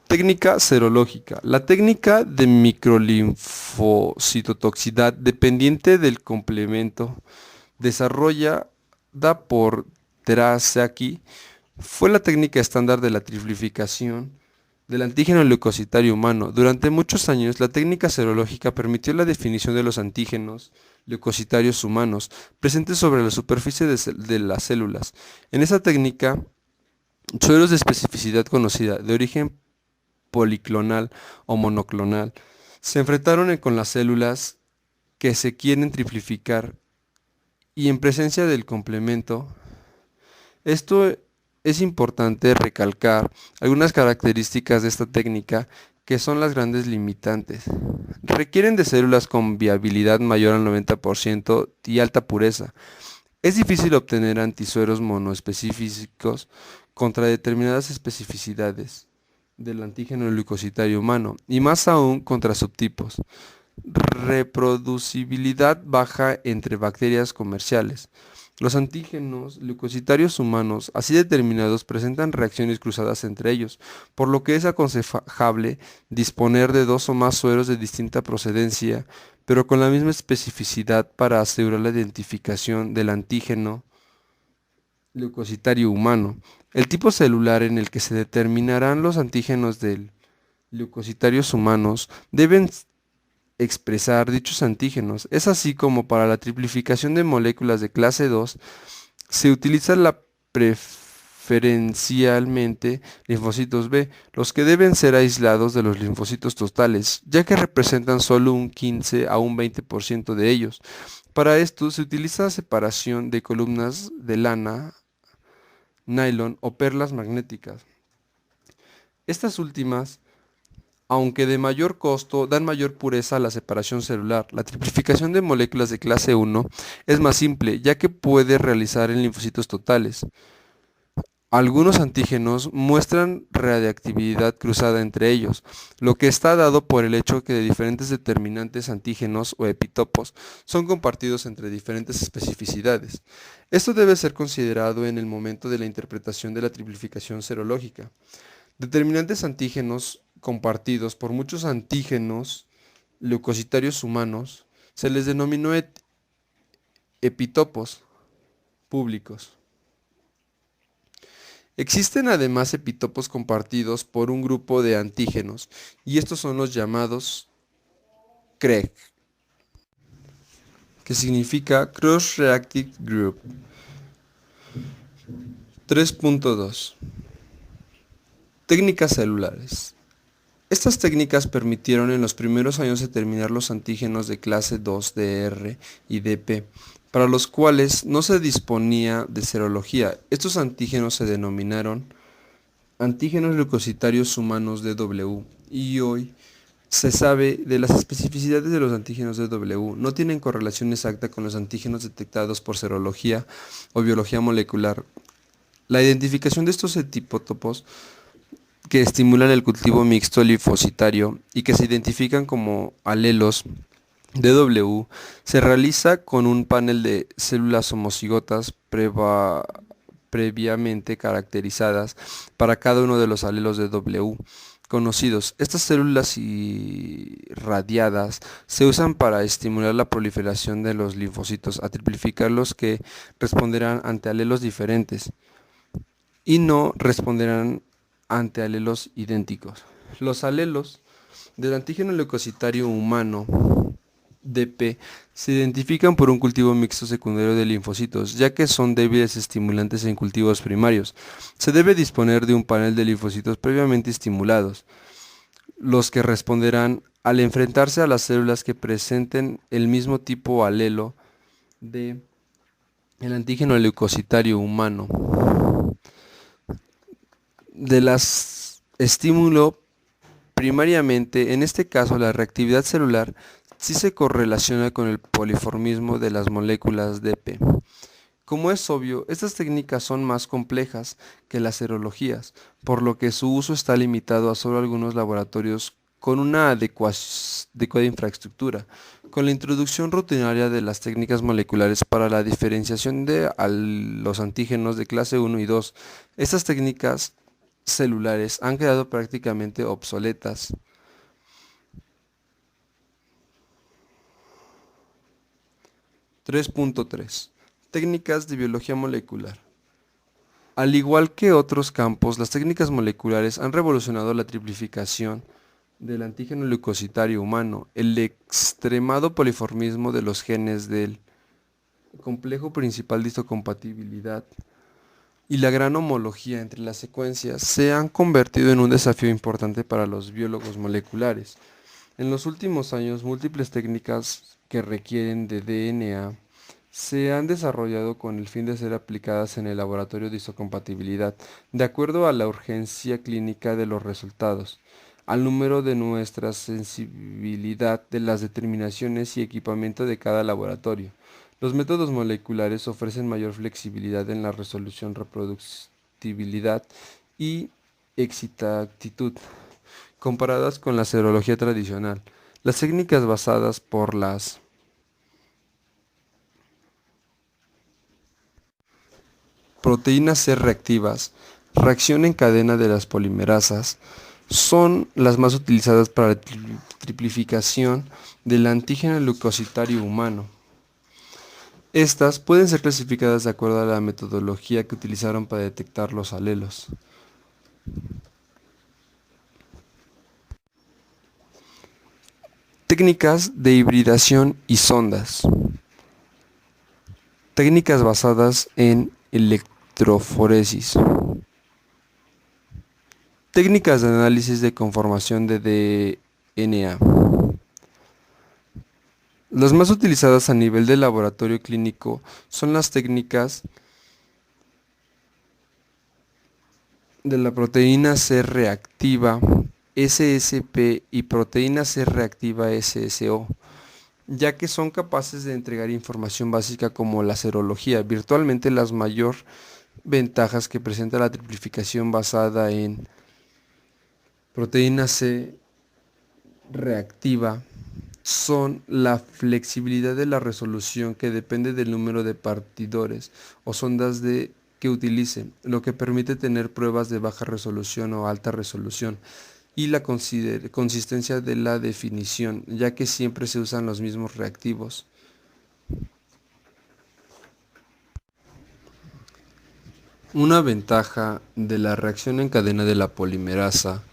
Técnica serológica. La técnica de microlinfocitotoxicidad dependiente del complemento desarrollada por Terasaki fue la técnica estándar de la triplificación del antígeno leucocitario humano. Durante muchos años, la técnica serológica permitió la definición de los antígenos leucocitarios humanos presentes sobre la superficie de las células. En esa técnica, sueros de especificidad conocida, de origen policlonal o monoclonal, se enfrentaron con las células que se quieren triplificar y en presencia del complemento. Esto es importante recalcar algunas características de esta técnica que son las grandes limitantes. Requieren de células con viabilidad mayor al 90% y alta pureza. Es difícil obtener antisueros monoespecíficos contra determinadas especificidades del antígeno leucocitario humano y más aún contra subtipos. Reproducibilidad baja entre bacterias comerciales. Los antígenos leucocitarios humanos así determinados presentan reacciones cruzadas entre ellos, por lo que es aconsejable disponer de dos o más sueros de distinta procedencia, pero con la misma especificidad para asegurar la identificación del antígeno leucocitario humano. El tipo celular en el que se determinarán los antígenos del leucocitarios humanos deben expresar dichos antígenos. Es así como para la triplificación de moléculas de clase 2 se utiliza preferencialmente linfocitos B, los que deben ser aislados de los linfocitos totales, ya que representan solo un 15 a un 20% de ellos. Para esto se utiliza separación de columnas de lana, nylon o perlas magnéticas. Estas últimas, aunque de mayor costo, dan mayor pureza a la separación celular. La triplificación de moléculas de clase 1 es más simple, ya que puede realizar en linfocitos totales. Algunos antígenos muestran radiactividad cruzada entre ellos, lo que está dado por el hecho que de diferentes determinantes antígenos o epitopos son compartidos entre diferentes especificidades. Esto debe ser considerado en el momento de la interpretación de la triplificación serológica. Determinantes antígenos compartidos por muchos antígenos leucocitarios humanos se les denominó epitopos públicos. Existen además epitopos compartidos por un grupo de antígenos, y estos son los llamados CREG, que significa Cross Reactive Group. 3.2 Técnicas celulares. Estas técnicas permitieron en los primeros años determinar los antígenos de clase 2 DR y DP, para los cuales no se disponía de serología. Estos antígenos se denominaron antígenos leucocitarios humanos DW, y hoy se sabe de las especificidades de los antígenos DW. No tienen correlación exacta con los antígenos detectados por serología o biología molecular. La identificación de estos epitopos que estimulan el cultivo mixto linfocitario y que se identifican como alelos DW se realiza con un panel de células homocigotas previamente caracterizadas para cada uno de los alelos de W conocidos. Estas células irradiadas se usan para estimular la proliferación de los linfocitos, a triplificar los que responderán ante alelos diferentes y no responderán ante alelos idénticos. Los alelos del antígeno leucocitario humano DP se identifican por un cultivo mixto secundario de linfocitos, ya que son débiles estimulantes en cultivos primarios. Se debe disponer de un panel de linfocitos previamente estimulados, los que responderán al enfrentarse a las células que presenten el mismo tipo alelo de el antígeno leucocitario humano. De las estímulo primariamente, en este caso la reactividad celular sí se correlaciona con el poliformismo de las moléculas DP. Como es obvio, estas técnicas son más complejas que las serologías, por lo que su uso está limitado a solo algunos laboratorios con una adecuada infraestructura. Con la introducción rutinaria de las técnicas moleculares para la diferenciación de los antígenos de clase 1 y 2, estas técnicas celulares han quedado prácticamente obsoletas. 3.3 Técnicas de biología molecular. Al igual que otros campos, las técnicas moleculares han revolucionado la triplificación del antígeno leucocitario humano, el extremado poliformismo de los genes del complejo principal de histocompatibilidad y la gran homología entre las secuencias se han convertido en un desafío importante para los biólogos moleculares. En los últimos años, múltiples técnicas que requieren de DNA se han desarrollado con el fin de ser aplicadas en el laboratorio de histocompatibilidad, de acuerdo a la urgencia clínica de los resultados, al número de nuestra sensibilidad de las determinaciones y equipamiento de cada laboratorio. Los métodos moleculares ofrecen mayor flexibilidad en la resolución, reproducibilidad y exactitud comparadas con la serología tradicional. Las técnicas basadas por las proteínas C reactivas, reacción en cadena de las polimerasas, son las más utilizadas para la triplificación del antígeno leucocitario humano. Estas pueden ser clasificadas de acuerdo a la metodología que utilizaron para detectar los alelos. Técnicas de hibridación y sondas. Técnicas basadas en electroforesis. Técnicas de análisis de conformación de DNA. Las más utilizadas a nivel de laboratorio clínico son las técnicas de la proteína C reactiva SSP y proteína C reactiva SSO, ya que son capaces de entregar información básica como la serología. Virtualmente las mayor ventajas que presenta la triplificación basada en proteína C reactiva son la flexibilidad de la resolución, que depende del número de partidores o sondas que utilicen, lo que permite tener pruebas de baja resolución o alta resolución, y la consistencia de la definición, ya que siempre se usan los mismos reactivos. Una ventaja de la reacción en cadena de la polimerasa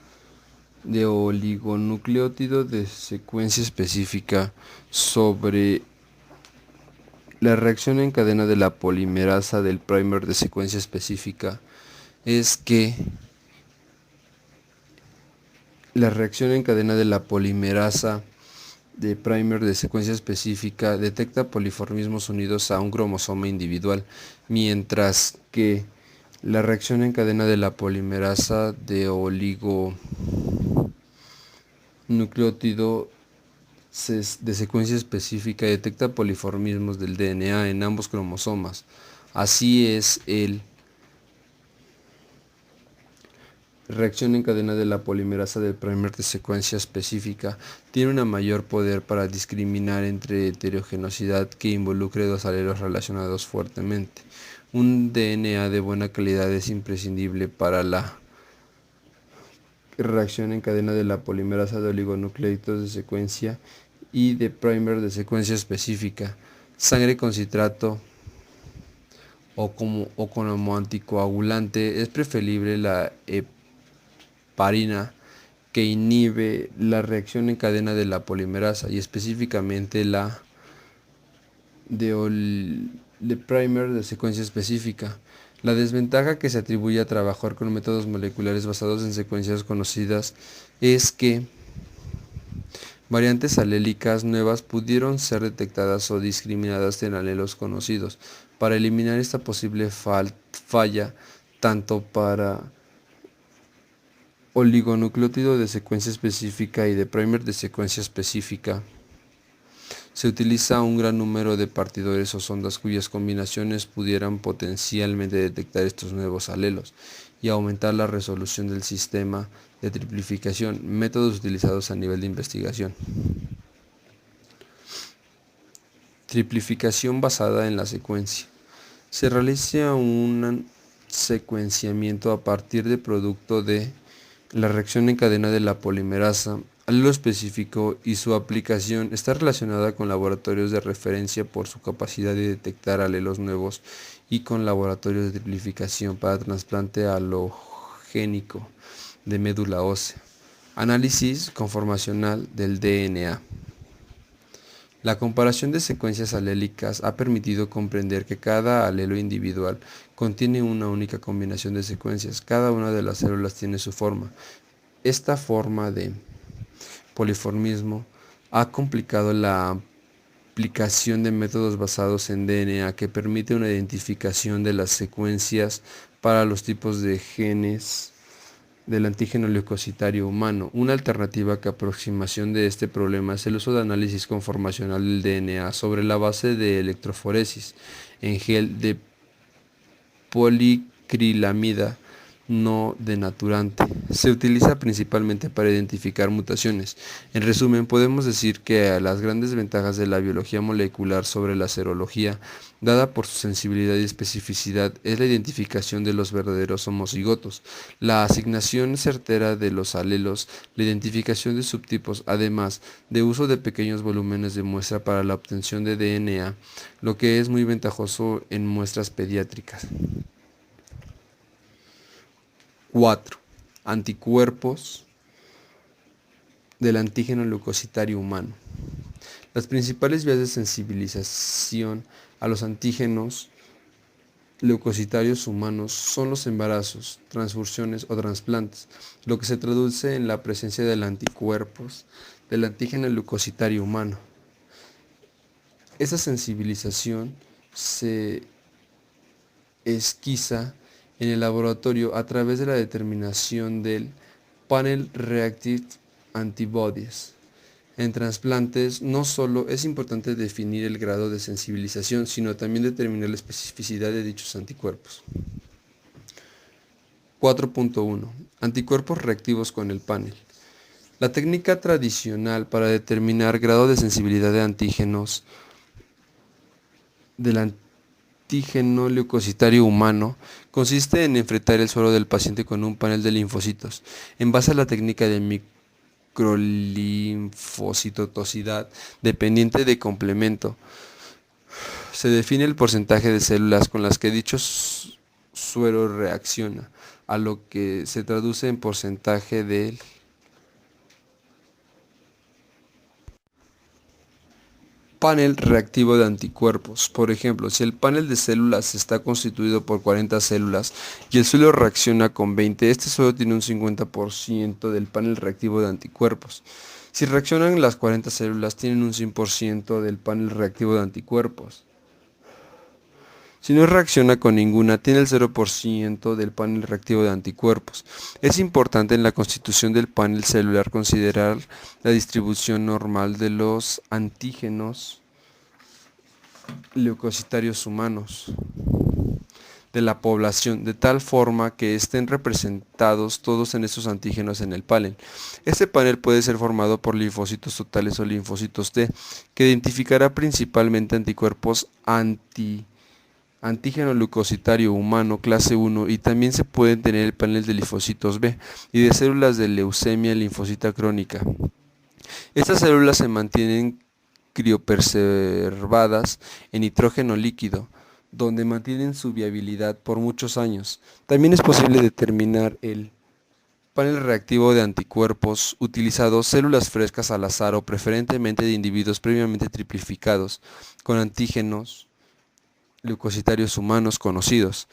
de oligonucleótido de secuencia específica sobre la reacción en cadena de la polimerasa del primer de secuencia específica es que la reacción en cadena de la polimerasa de primer de secuencia específica detecta poliformismos unidos a un cromosoma individual, mientras que la reacción en cadena de la polimerasa de oligonucleótido de secuencia específica detecta poliformismos del DNA en ambos cromosomas. Así es, el reacción en cadena de la polimerasa del primer de secuencia específica tiene un mayor poder para discriminar entre heterogeneidad que involucre dos alelos relacionados fuertemente. Un DNA de buena calidad es imprescindible para la reacción en cadena de la polimerasa de oligonucleótidos de secuencia y de primer de secuencia específica. Sangre con citrato o como anticoagulante es preferible la heparina, que inhibe la reacción en cadena de la polimerasa y específicamente la de primer de secuencia específica. La desventaja que se atribuye a trabajar con métodos moleculares basados en secuencias conocidas es que variantes alélicas nuevas pudieron ser detectadas o discriminadas en alelos conocidos. Para eliminar esta posible falla, tanto para oligonucleótido de secuencia específica y de primer de secuencia específica, se utiliza un gran número de partidores o sondas cuyas combinaciones pudieran potencialmente detectar estos nuevos alelos y aumentar la resolución del sistema de triplificación, métodos utilizados a nivel de investigación. Triplificación basada en la secuencia. Se realiza un secuenciamiento a partir de producto de la reacción en cadena de la polimerasa, alelo específico, y su aplicación está relacionada con laboratorios de referencia por su capacidad de detectar alelos nuevos y con laboratorios de triplificación para trasplante alogénico de médula ósea. Análisis conformacional del DNA. La comparación de secuencias alélicas ha permitido comprender que cada alelo individual contiene una única combinación de secuencias. Cada una de las células tiene su forma. Esta forma de poliformismo ha complicado la aplicación de métodos basados en DNA que permite una identificación de las secuencias para los tipos de genes del antígeno leucocitario humano. Una alternativa que aproximación de este problema es el uso de análisis conformacional del DNA sobre la base de electroforesis en gel de policrilamida no denaturante. Se utiliza principalmente para identificar mutaciones. En resumen, podemos decir que las grandes ventajas de la biología molecular sobre la serología, dada por su sensibilidad y especificidad, es la identificación de los verdaderos homocigotos, la asignación certera de los alelos, la identificación de subtipos, además de uso de pequeños volúmenes de muestra para la obtención de DNA, lo que es muy ventajoso en muestras pediátricas. 4. Anticuerpos del antígeno leucocitario humano. Las principales vías de sensibilización a los antígenos leucocitarios humanos son los embarazos, transfusiones o trasplantes, lo que se traduce en la presencia de anticuerpos del antígeno leucocitario humano. Esa sensibilización se esquiza en el laboratorio a través de la determinación del Panel Reactive Antibodies. En trasplantes no solo es importante definir el grado de sensibilización, sino también determinar la especificidad de dichos anticuerpos. 4.1. Anticuerpos reactivos con el panel. La técnica tradicional para determinar grado de sensibilidad de antígenos del antígeno leucocitario humano consiste en enfrentar el suero del paciente con un panel de linfocitos. En base a la técnica de microlinfocitotosidad dependiente de complemento, se define el porcentaje de células con las que dicho suero reacciona, a lo que se traduce en porcentaje del panel reactivo de anticuerpos. Por ejemplo, si el panel de células está constituido por 40 células y el suelo reacciona con 20, este suelo tiene un 50% del panel reactivo de anticuerpos. Si reaccionan las 40 células, tienen un 100% del panel reactivo de anticuerpos. Si no reacciona con ninguna, tiene el 0% del panel reactivo de anticuerpos. Es importante en la constitución del panel celular considerar la distribución normal de los antígenos leucocitarios humanos de la población, de tal forma que estén representados todos en estos antígenos en el panel. Este panel puede ser formado por linfocitos totales o linfocitos T, que identificará principalmente anticuerpos antígeno leucocitario humano clase 1, y también se pueden tener el panel de linfocitos B y de células de leucemia linfocita crónica. Estas células se mantienen criopreservadas en nitrógeno líquido, donde mantienen su viabilidad por muchos años. También es posible determinar el panel reactivo de anticuerpos utilizando células frescas al azar o preferentemente de individuos previamente triplificados con antígenos leucocitarios humanos conocidos.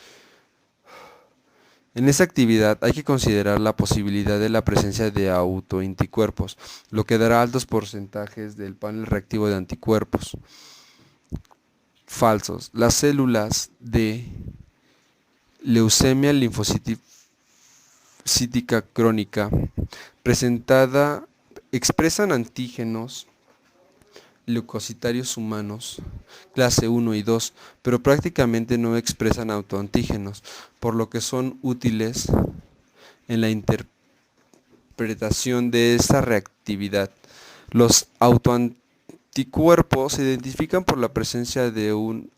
En esta actividad hay que considerar la posibilidad de la presencia de autoanticuerpos, lo que dará altos porcentajes del panel reactivo de anticuerpos falsos. Las células de leucemia linfocítica crónica presentada expresan antígenos leucocitarios humanos clase 1 y 2, pero prácticamente no expresan autoantígenos, por lo que son útiles en la interpretación de esta reactividad. Los autoanticuerpos se identifican por la presencia de un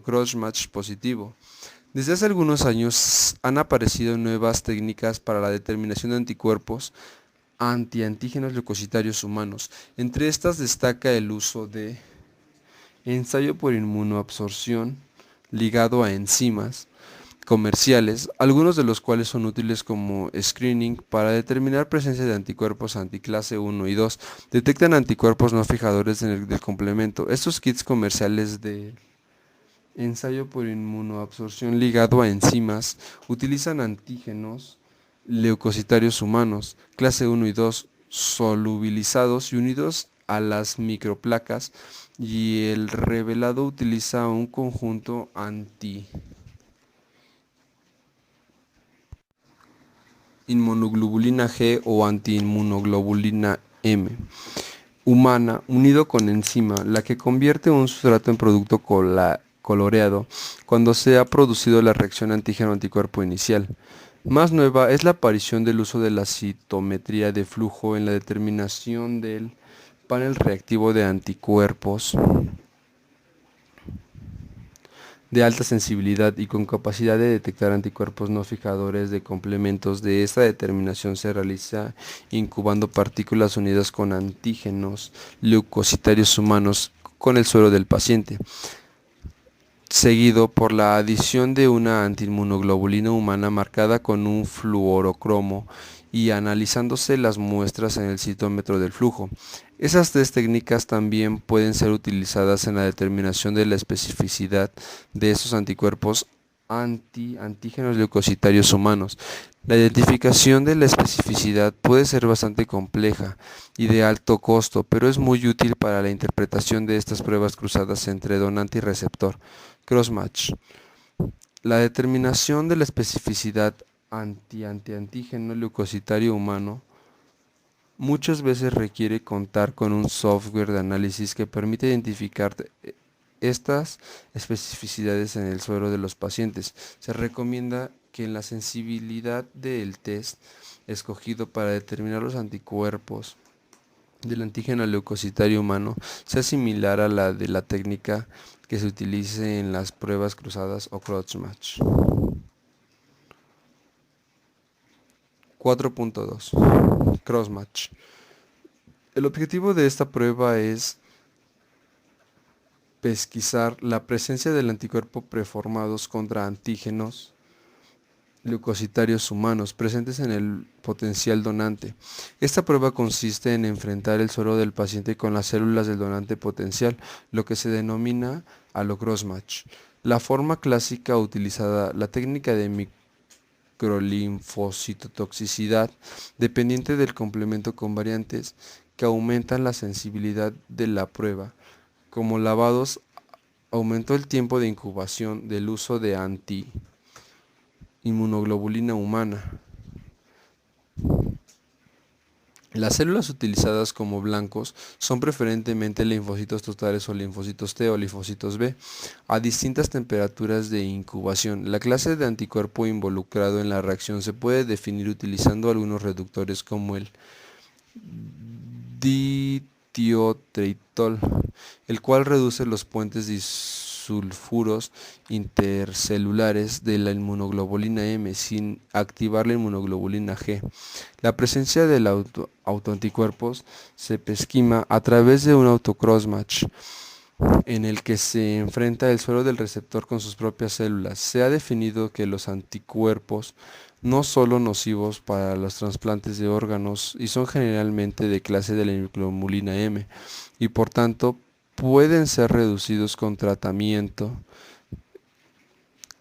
crossmatch positivo. Desde hace algunos años han aparecido nuevas técnicas para la determinación de anticuerpos antiantígenos leucocitarios humanos. Entre estas destaca el uso de ensayo por inmunoabsorción ligado a enzimas comerciales, algunos de los cuales son útiles como screening para determinar presencia de anticuerpos anticlase 1 y 2. Detectan anticuerpos no fijadores del complemento. Estos kits comerciales de ensayo por inmunoabsorción ligado a enzimas utilizan antígenos leucocitarios humanos, clase 1 y 2, solubilizados y unidos a las microplacas, y el revelado utiliza un conjunto anti-inmunoglobulina G o anti-inmunoglobulina M humana unido con enzima, la que convierte un sustrato en producto coloreado cuando se ha producido la reacción antígeno-anticuerpo inicial. Más nueva es la aparición del uso de la citometría de flujo en la determinación del panel reactivo de anticuerpos de alta sensibilidad y con capacidad de detectar anticuerpos no fijadores de complementos. De esta determinación se realiza incubando partículas unidas con antígenos leucocitarios humanos con el suero del paciente, seguido por la adición de una antiinmunoglobulina humana marcada con un fluorocromo y analizándose las muestras en el citómetro del flujo. Esas tres técnicas también pueden ser utilizadas en la determinación de la especificidad de esos anticuerpos antígenos leucocitarios humanos. La identificación de la especificidad puede ser bastante compleja y de alto costo, pero es muy útil para la interpretación de estas pruebas cruzadas entre donante y receptor. Crossmatch. La determinación de la especificidad antígeno leucocitario humano muchas veces requiere contar con un software de análisis que permite identificar estas especificidades en el suero de los pacientes. Se recomienda que la sensibilidad del test escogido para determinar los anticuerpos del antígeno leucocitario humano sea similar a la de la técnica que se utilice en las pruebas cruzadas o crossmatch. 4.2 Crossmatch. El objetivo de esta prueba es pesquisar la presencia del anticuerpo preformados contra antígenos leucocitarios humanos presentes en el potencial donante. Esta prueba consiste en enfrentar el suero del paciente con las células del donante potencial, lo que se denomina allocrossmatch. La forma clásica utilizada, la técnica de microlinfocitotoxicidad, dependiente del complemento con variantes que aumentan la sensibilidad de la prueba, como lavados, aumentó el tiempo de incubación del uso de antiinmunoglobulina humana. Las células utilizadas como blancos son preferentemente linfocitos totales o linfocitos T o linfocitos B a distintas temperaturas de incubación. La clase de anticuerpo involucrado en la reacción se puede definir utilizando algunos reductores como el ditiotreitol, el cual reduce los puentes disulfuros intercelulares de la inmunoglobulina M sin activar la inmunoglobulina G. La presencia de los autoanticuerpos se pesquima a través de un autocrossmatch en el que se enfrenta el suero del receptor con sus propias células. Se ha definido que los anticuerpos no solo nocivos para los trasplantes de órganos y son generalmente de clase de la inmunoglobulina M y por tanto pueden ser reducidos con tratamiento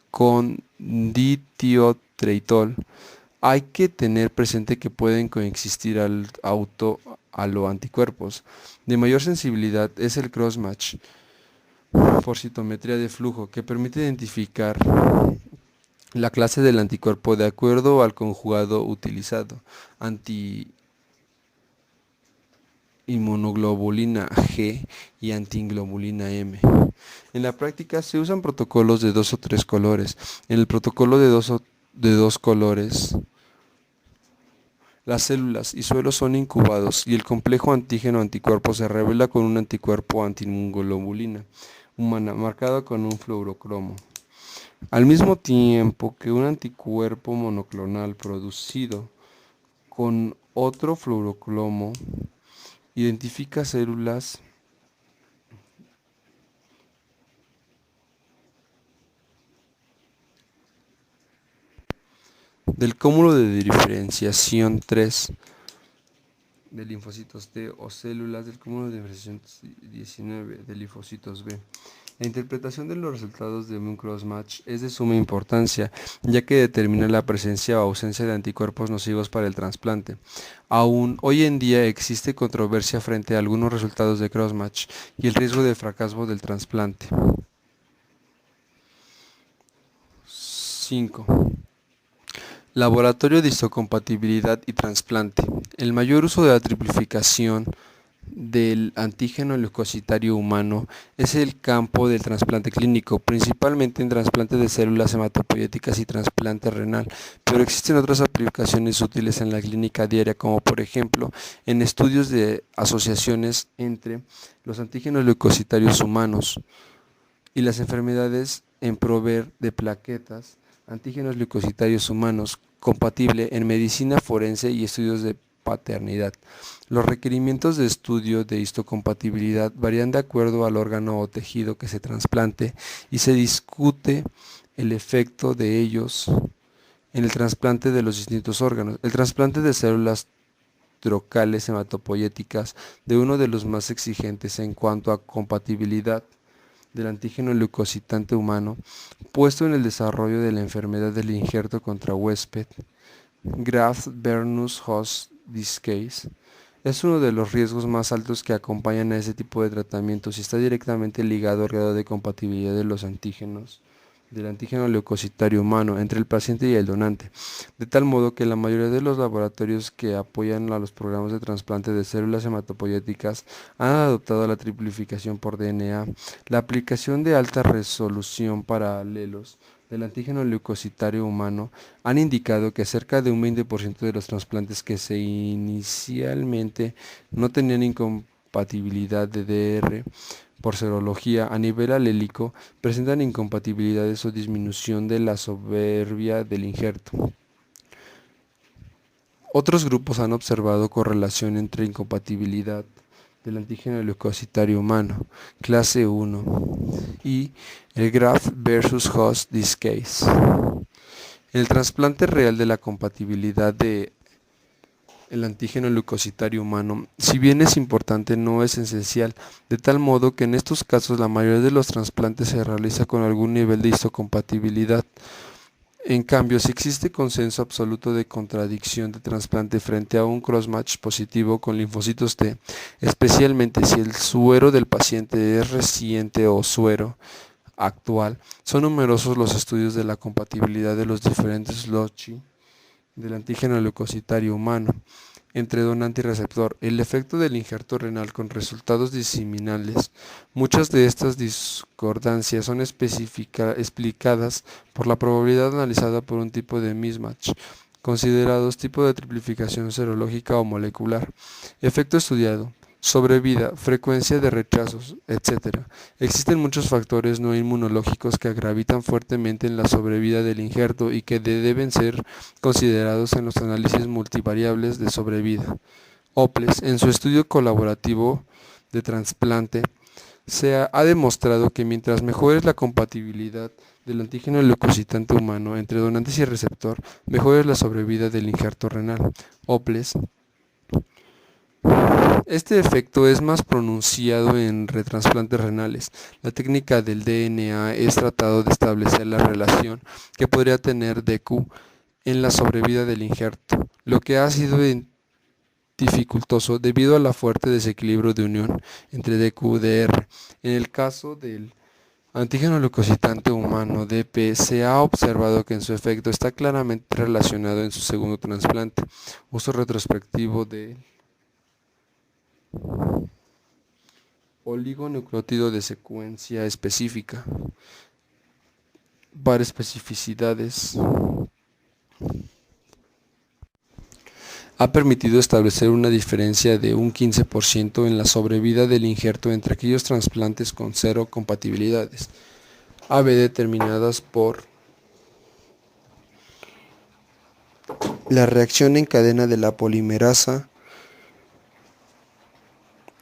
con ditiotreitol. Hay que tener presente que pueden coexistir a los anticuerpos. De mayor sensibilidad es el crossmatch por citometría de flujo, que permite identificar la clase del anticuerpo de acuerdo al conjugado utilizado, antiinmunoglobulina G y antiglobulina M. En la práctica se usan protocolos de 2 o 3 colores. En el protocolo de dos colores, las células y suelos son incubados y el complejo antígeno-anticuerpo se revela con un anticuerpo antiinmunoglobulina humana marcado con un fluorocromo, al mismo tiempo que un anticuerpo monoclonal producido con otro fluorocromo identifica células del cúmulo de diferenciación 3 de linfocitos T o células del cúmulo de diferenciación 19 de linfocitos B. La interpretación de los resultados de un crossmatch es de suma importancia, ya que determina la presencia o ausencia de anticuerpos nocivos para el trasplante. Aún hoy en día existe controversia frente a algunos resultados de crossmatch y el riesgo de fracaso del trasplante. 5. Laboratorio de histocompatibilidad y trasplante. El mayor uso de la triplificación del antígeno leucocitario humano es el campo del trasplante clínico, principalmente en trasplante de células hematopoyéticas y trasplante renal, pero existen otras aplicaciones útiles en la clínica diaria, como por ejemplo en estudios de asociaciones entre los antígenos leucocitarios humanos y las enfermedades en proveer de plaquetas, antígenos leucocitarios humanos, compatible en medicina forense y estudios de paternidad. Los requerimientos de estudio de histocompatibilidad varían de acuerdo al órgano o tejido que se trasplante y se discute el efecto de ellos en el trasplante de los distintos órganos. El trasplante de células trocales hematopoyéticas de uno de los más exigentes en cuanto a compatibilidad del antígeno leucocitante humano, puesto en el desarrollo de la enfermedad del injerto contra huésped, Graft-Versus-Host Disease, es uno de los riesgos más altos que acompañan a ese tipo de tratamientos y está directamente ligado al grado de compatibilidad de los antígenos del antígeno leucocitario humano entre el paciente y el donante, de tal modo que la mayoría de los laboratorios que apoyan a los programas de trasplante de células hematopoyéticas han adoptado la triplificación por DNA, la aplicación de alta resolución paralelos del antígeno leucocitario humano han indicado que cerca de un 20% de los trasplantes que se inicialmente no tenían incompatibilidad de DR por serología a nivel alélico presentan incompatibilidades o disminución de la soberbia del injerto. Otros grupos han observado correlación entre incompatibilidad del antígeno leucocitario humano, clase 1, y el Graft-Versus-Host Disease. En el trasplante real de la compatibilidad de el antígeno leucocitario humano, si bien es importante, no es esencial, de tal modo que en estos casos la mayoría de los trasplantes se realiza con algún nivel de histocompatibilidad. En cambio, si existe consenso absoluto de contradicción de trasplante frente a un crossmatch positivo con linfocitos T, especialmente si el suero del paciente es reciente o suero actual, son numerosos los estudios de la compatibilidad de los diferentes loci del antígeno leucocitario humano entre donante y receptor, el efecto del injerto renal con resultados diseminales. Muchas de estas discordancias son explicadas por la probabilidad analizada por un tipo de mismatch, considerados tipo de triplificación serológica o molecular. Efecto estudiado: sobrevida, frecuencia de rechazos, etc. Existen muchos factores no inmunológicos que gravitan fuertemente en la sobrevida del injerto y que deben ser considerados en los análisis multivariables de sobrevida. Oples, en su estudio colaborativo de trasplante, ha demostrado que mientras mejor es la compatibilidad del antígeno leucocitante humano entre donantes y receptor, mejor es la sobrevida del injerto renal. Oples. Este efecto es más pronunciado en retransplantes renales. La técnica del DNA es tratado de establecer la relación que podría tener DQ en la sobrevida del injerto, lo que ha sido dificultoso debido a la fuerte desequilibrio de unión entre DQ y DR. En el caso del antígeno leucocitante humano DP, se ha observado que en su efecto está claramente relacionado en su segundo trasplante. Uso retrospectivo de oligonucleótido de secuencia específica para especificidades ha permitido establecer una diferencia de un 15% en la sobrevida del injerto entre aquellos trasplantes con cero compatibilidades, AB determinadas por la reacción en cadena de la polimerasa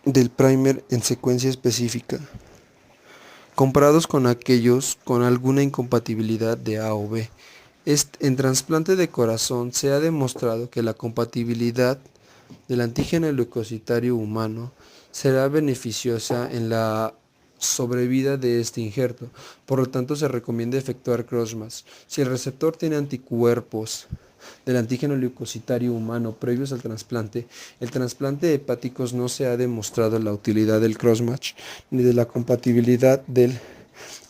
del primer en secuencia específica, comparados con aquellos con alguna incompatibilidad de A o B. En trasplante de corazón se ha demostrado que la compatibilidad del antígeno leucocitario humano será beneficiosa en la sobrevida de este injerto, por lo tanto se recomienda efectuar crossmatch. Si el receptor tiene anticuerpos del antígeno leucocitario humano previos al trasplante, el trasplante de hepáticos no se ha demostrado la utilidad del crossmatch ni de la compatibilidad del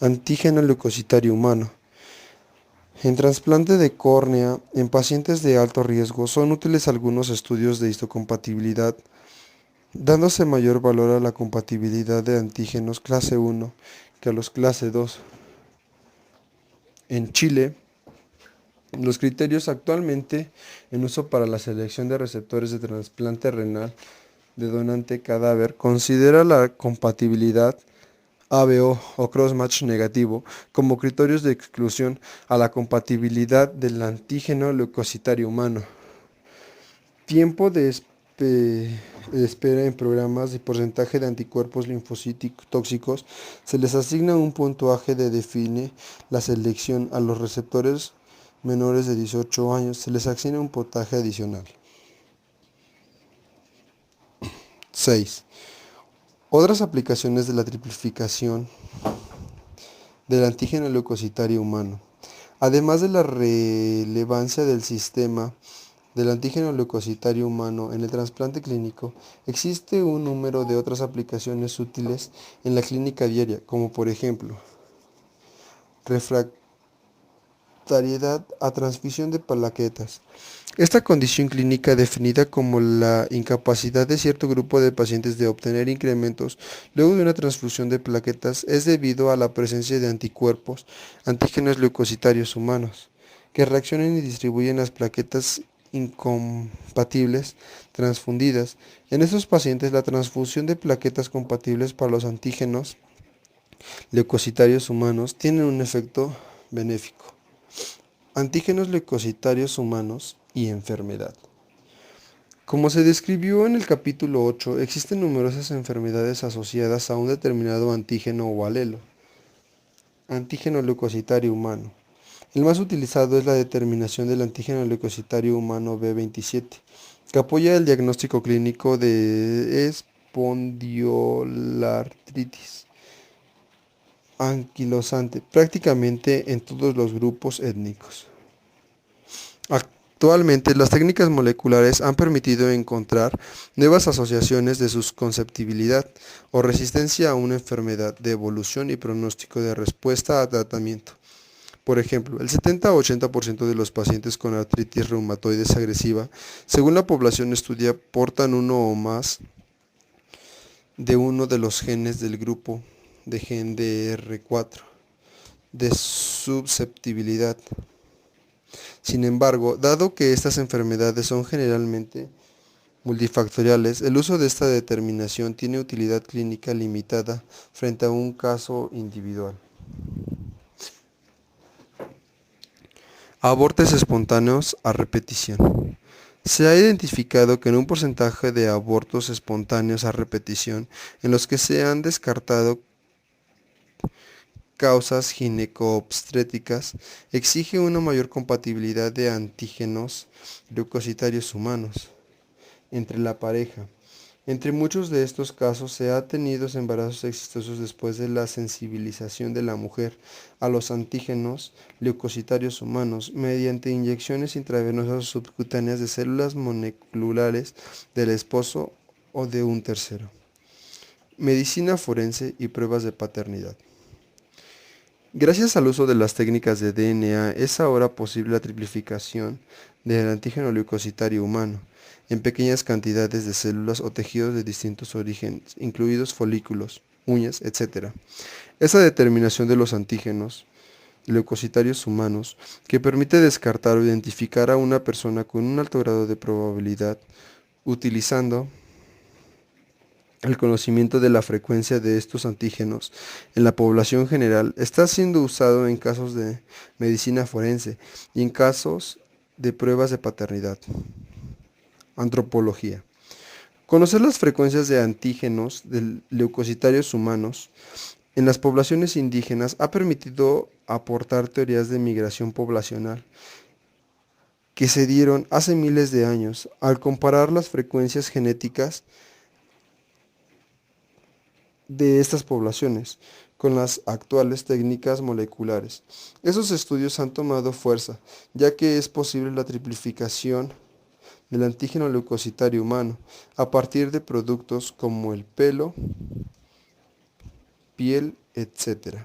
antígeno leucocitario humano. En trasplante de córnea, en pacientes de alto riesgo, son útiles algunos estudios de histocompatibilidad dándose mayor valor a la compatibilidad de antígenos clase 1 que a los clase 2. En Chile, los criterios actualmente en uso para la selección de receptores de trasplante renal de donante cadáver considera la compatibilidad ABO o crossmatch negativo como criterios de exclusión a la compatibilidad del antígeno leucocitario humano. Tiempo de espera en programas y porcentaje de anticuerpos linfocíticos tóxicos. Se les asigna un puntaje que define la selección. A los receptores menores de 18 años se les asigna un puntaje adicional. 6. Otras aplicaciones de la triplificación del antígeno leucocitario humano. Además de la relevancia del sistema del antígeno leucocitario humano en el trasplante clínico, existe un número de otras aplicaciones útiles en la clínica diaria, como por ejemplo, refractariedad a transfusión de plaquetas. Esta condición clínica, definida como la incapacidad de cierto grupo de pacientes de obtener incrementos luego de una transfusión de plaquetas, es debido a la presencia de anticuerpos, antígenos leucocitarios humanos, que reaccionan y distribuyen las plaquetas incompatibles transfundidas. En estos pacientes, la transfusión de plaquetas compatibles para los antígenos leucocitarios humanos tiene un efecto benéfico. Antígenos leucocitarios humanos y enfermedad. Como se describió en el capítulo 8, existen numerosas enfermedades asociadas a un determinado antígeno o alelo. Antígeno leucocitario humano. El más utilizado es la determinación del antígeno leucocitario humano B27, que apoya el diagnóstico clínico de espondiloartritis anquilosante prácticamente en todos los grupos étnicos. Actualmente, las técnicas moleculares han permitido encontrar nuevas asociaciones de susceptibilidad o resistencia a una enfermedad de evolución y pronóstico de respuesta a tratamiento. Por ejemplo, el 70-80% de los pacientes con artritis reumatoide agresiva, según la población estudiada, portan uno o más de uno de los genes del grupo de gen DR4 de susceptibilidad. Sin embargo, dado que estas enfermedades son generalmente multifactoriales, el uso de esta determinación tiene utilidad clínica limitada frente a un caso individual. Abortos espontáneos a repetición. Se ha identificado que en un porcentaje de abortos espontáneos a repetición en los que se han descartado causas gineco-obstétricas, exige una mayor compatibilidad de antígenos leucocitarios humanos entre la pareja. Entre muchos de estos casos se ha tenido embarazos exitosos después de la sensibilización de la mujer a los antígenos leucocitarios humanos mediante inyecciones intravenosas subcutáneas de células moleculares del esposo o de un tercero. Medicina forense y pruebas de paternidad. Gracias al uso de las técnicas de DNA, es ahora posible la triplificación del antígeno leucocitario humano en pequeñas cantidades de células o tejidos de distintos orígenes, incluidos folículos, uñas, etc. Esa determinación de los antígenos leucocitarios humanos, que permite descartar o identificar a una persona con un alto grado de probabilidad, utilizando el conocimiento de la frecuencia de estos antígenos en la población general, está siendo usado en casos de medicina forense y en casos de pruebas de paternidad. Antropología. Conocer las frecuencias de antígenos de leucocitarios humanos en las poblaciones indígenas ha permitido aportar teorías de migración poblacional que se dieron hace miles de años al comparar las frecuencias genéticas de estas poblaciones con las actuales técnicas moleculares. Esos estudios han tomado fuerza, ya que es posible la triplificación del antígeno leucocitario humano a partir de productos como el pelo, piel, etc.